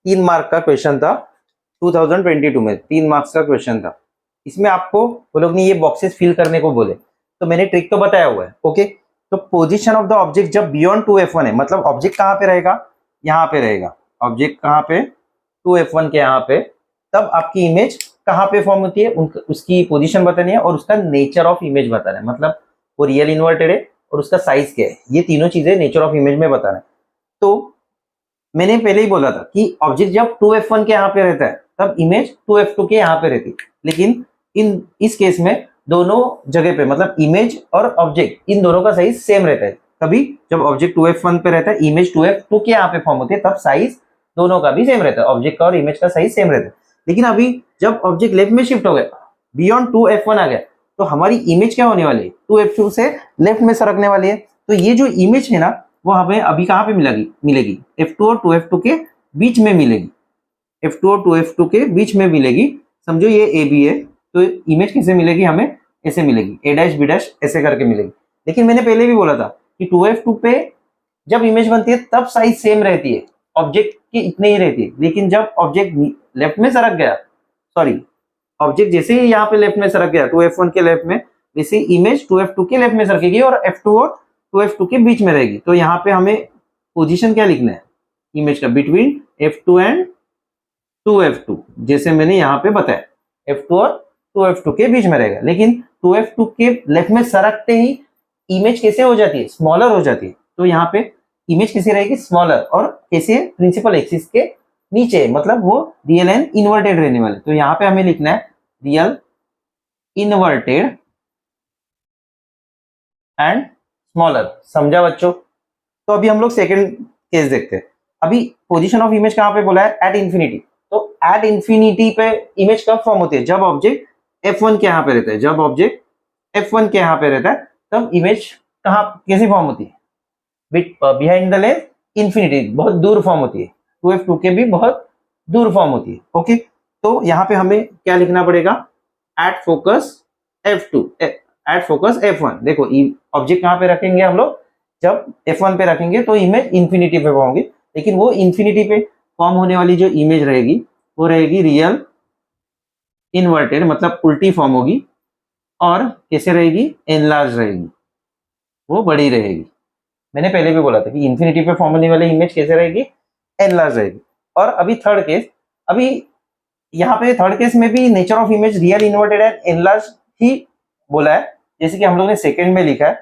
3 मार्क का क्वेश्चन था, 2022 में 3 मार्क्स का क्वेश्चन था। इसमें आपको वो लोग ने ये बॉक्सेस फिल करने को बोले, तो मैंने ट्रिक तो बताया हुआ है। ओके, तो पोजीशन ऑफ द ऑब्जेक्ट जब बियॉन्ड 2f1 है, मतलब ऑब्जेक्ट कहाँ पे रहेगा, यहाँ पे रहेगा, ऑब्जेक्ट कहाँ पे, 2f1 के यहाँ पे, तब आपकी इमेज कहाँ पे फॉर्म होती है, उसकी पोजीशन बतानी है, और उसका नेचर ऑफ इमेज बताना है, मतलब वो रियल इन्वर्टेड है और उसका साइज क्या है, ये तीनों चीजें नेचर ऑफ इमेज में बताना है। तो मैंने पहले ही बोला था कि ऑब्जेक्ट जब 2f1 के यहाँ पे रहता है, तब इमेज 2f2 के यहाँ पे रहती है, लेकिन इस केस में दोनों जगह पे, मतलब इमेज और ऑब्जेक्ट, इन दोनों का साइज सेम रहता है। कभी जब ऑब्जेक्ट 2f1 पे रहता है, इमेज 2f2 के यहाँ पे फॉर्म होती है, तब साइज दोनों का भी सेम रहता है, ऑब्जेक्ट का और इमेज का साइज सेम रहता है। लेकिन अभी जब ऑब्जेक्ट लेफ्ट में शिफ्ट हो गया, बियॉन्ड 2f1 आ गया, तो हमारी इमेज क्या होने वाली है, 2f2 से लेफ्ट में सरकने वाली है। तो ये जो इमेज है ना, वो हमें अभी कहाँ पे मिलेगी, f2 और 2f2 के बीच में मिलेगी, f2 और 2f2 के बीच में मिलेगी। समझो ये ab है, तो इमेज कैसे मिलेगी हमें, ऐसे मिलेगी, a डैश b डैश ऐसे करके मिलेगी। लेकिन मैंने पहले भी बोला था कि 2f2 पे जब इमेज बनती है तब साइज सेम रहती है, ऑब्जेक्ट की इतने ही रहती है। लेकिन जब ऑब्जेक्ट लेफ्ट में सरक गया, सॉरी, ऑब्जेक्ट जैसे ही यहाँ पे लेफ्ट में सरक गया 2f1 के लेफ्ट में, वैसे इमेज 2f2 के लेफ्ट में सरकेगी और f2 और 2f2 के बीच में रहेगी। तो यहाँ पे हमें पोजीशन क्या लिखना है इमेज का, बिटवीन f2 एंड 2f2, जैसे मैंने यहाँ पे बताया, f2 और 2f2 के बीच में रहेगा। लेकिन 2f2 के लेफ्ट में सरकते ही इमेज कैसे हो जाती है, स्मॉलर हो जाती है। तो यहाँ पे इमेज कैसे रहेगी, स्मॉलर, और कैसे, प्रिंसिपल एक्सिस के नीचे, मतलब वो रियल एंड इन्वर्टेड रहने वाले। तो यहाँ पे हमें लिखना है रियल इन्वर्टेड एंड स्मॉलर। समझा बच्चों? तो अभी हम लोग सेकंड केस देखते हैं। अभी पोजीशन ऑफ इमेज कहाँ पे बोला है, एट इंफिनिटी। तो एट इंफिनिटी पे इमेज कब फॉर्म होती है, जब ऑब्जेक्ट f1 के यहाँ पे रहता है, जब ऑब्जेक्ट f1 के यहाँ पे रहता है, तब इमेज कहाँ कैसी फॉर्म होती है, बिहाइंड द लेंस इंफिनिटी, बहुत दूर फॉर्म होती है, 2f2 के भी बहुत दूर फॉर्म होती है। ओके, तो यहाँ पे हमें क्या लिखना पड़ेगा, at focus f2, at focus f1। देखो ऑब्जेक्ट कहाँ पे रखेंगे हम लोग, जब f1 पे रखेंगे तो इमेज इंफिनिटी पे होंगी, लेकिन वो इंफिनिटी पे फॉर्म होने वाली जो इमेज रहेगी वो रहेगी रियल इन्वर्टेड मतलब उल्टी फॉर्म होगी, और कैसे रहेगी, एनलार्ज रहेगी, वो बड़ी रहेगी। मैंने पहले भी बोला था कि इन्फिनिटी पे फॉर्म होने वाली इमेज कैसे रहेगी, एनलार्ज रहेगी। और अभी थर्ड केस, अभी यहाँ पे थर्ड केस में भी nature of image real inverted and enlarge ही बोला है, जैसे कि हम लोग ने सेकंड में लिखा है।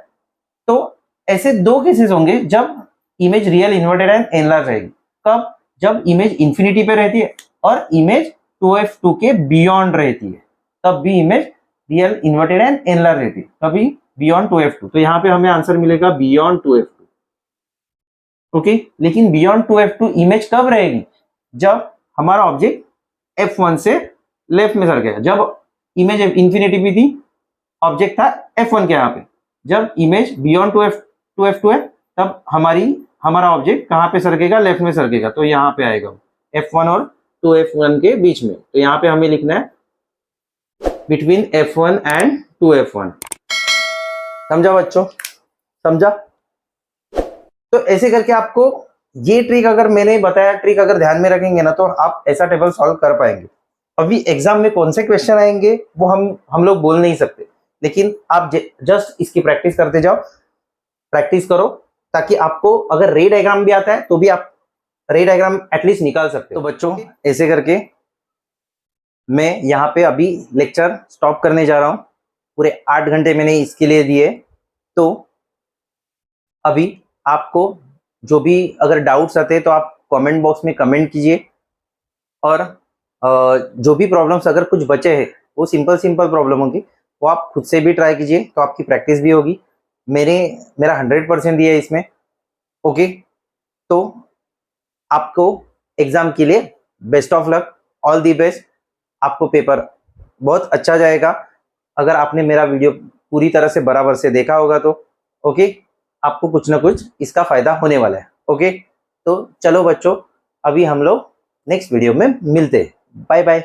तो ऐसे दो केसेस होंगे जब image real inverted and enlarge रहेगी। कब, जब इमेज इंफिनिटी पे रहती है और इमेज 2f2 के बियॉन्ड रहती है, तब भी image real inverted and enlarge रहती है, कभी बियॉन्ड 2f2। तो यहाँ पे हमें आंसर मिलेगा बियॉन्ड 2f2। ओके, लेकिन बियॉन्ड 2f2 इमेज कब रहेगी, जब हमारा ऑब्जेक्ट f1 से लेफ्ट में सरकेगा। जब इमेज इंफिनिटी भी थी, ऑब्जेक्ट था f1 के यहाँ पे, जब इमेज बियॉन्ड 2f2 है, तब हमारा ऑब्जेक्ट कहाँ पे सरकेगा, लेफ्ट में सरकेगा। तो यहाँ पे आएगा f1 और 2f1 के बीच में। तो यहाँ पे हमें लिखना है बिटवीन f1 एंड 2f1। समझा बच्चों, समझा? तो ऐसे करके आपको ये ट्रिक, अगर मैंने बताया ट्रिक अगर ध्यान में रखेंगे ना, तो आप ऐसा टेबल सॉल्व कर पाएंगे। अभी एग्जाम में कौन से क्वेश्चन आएंगे वो हम लोग बोल नहीं सकते, लेकिन आप जस्ट इसकी प्रैक्टिस करते जाओ, प्रैक्टिस करो, ताकि आपको अगर रे डायग्राम भी आता है तो भी आप रे डायग्राम एटलीस्ट निकाल सकते हो। तो बच्चों ऐसे करके मैं यहाँ पे अभी लेक्चर स्टॉप करने जा रहा हूँ। पूरे 8 घंटे मैंने इसके लिए दिए। तो अभी आपको जो भी अगर डाउट्स आते हैं तो आप कमेंट बॉक्स में कमेंट कीजिए, और जो भी प्रॉब्लम्स अगर कुछ बचे हैं वो सिंपल प्रॉब्लम होगी, वो आप खुद से भी ट्राई कीजिए, तो आपकी प्रैक्टिस भी होगी। मेरा 100% दिया है इसमें। ओके, तो आपको एग्जाम के लिए best of luck, all the best. आपको पेपर बहुत अच्छा जाएगा अगर आपने मेरा वीडियो पूरी तरह से बराबर से देखा होगा तो। ओके, आपको कुछ ना कुछ इसका फायदा होने वाला है। ओके, तो चलो बच्चों, अभी हम लोग नेक्स्ट वीडियो में मिलते हैं। Bye bye.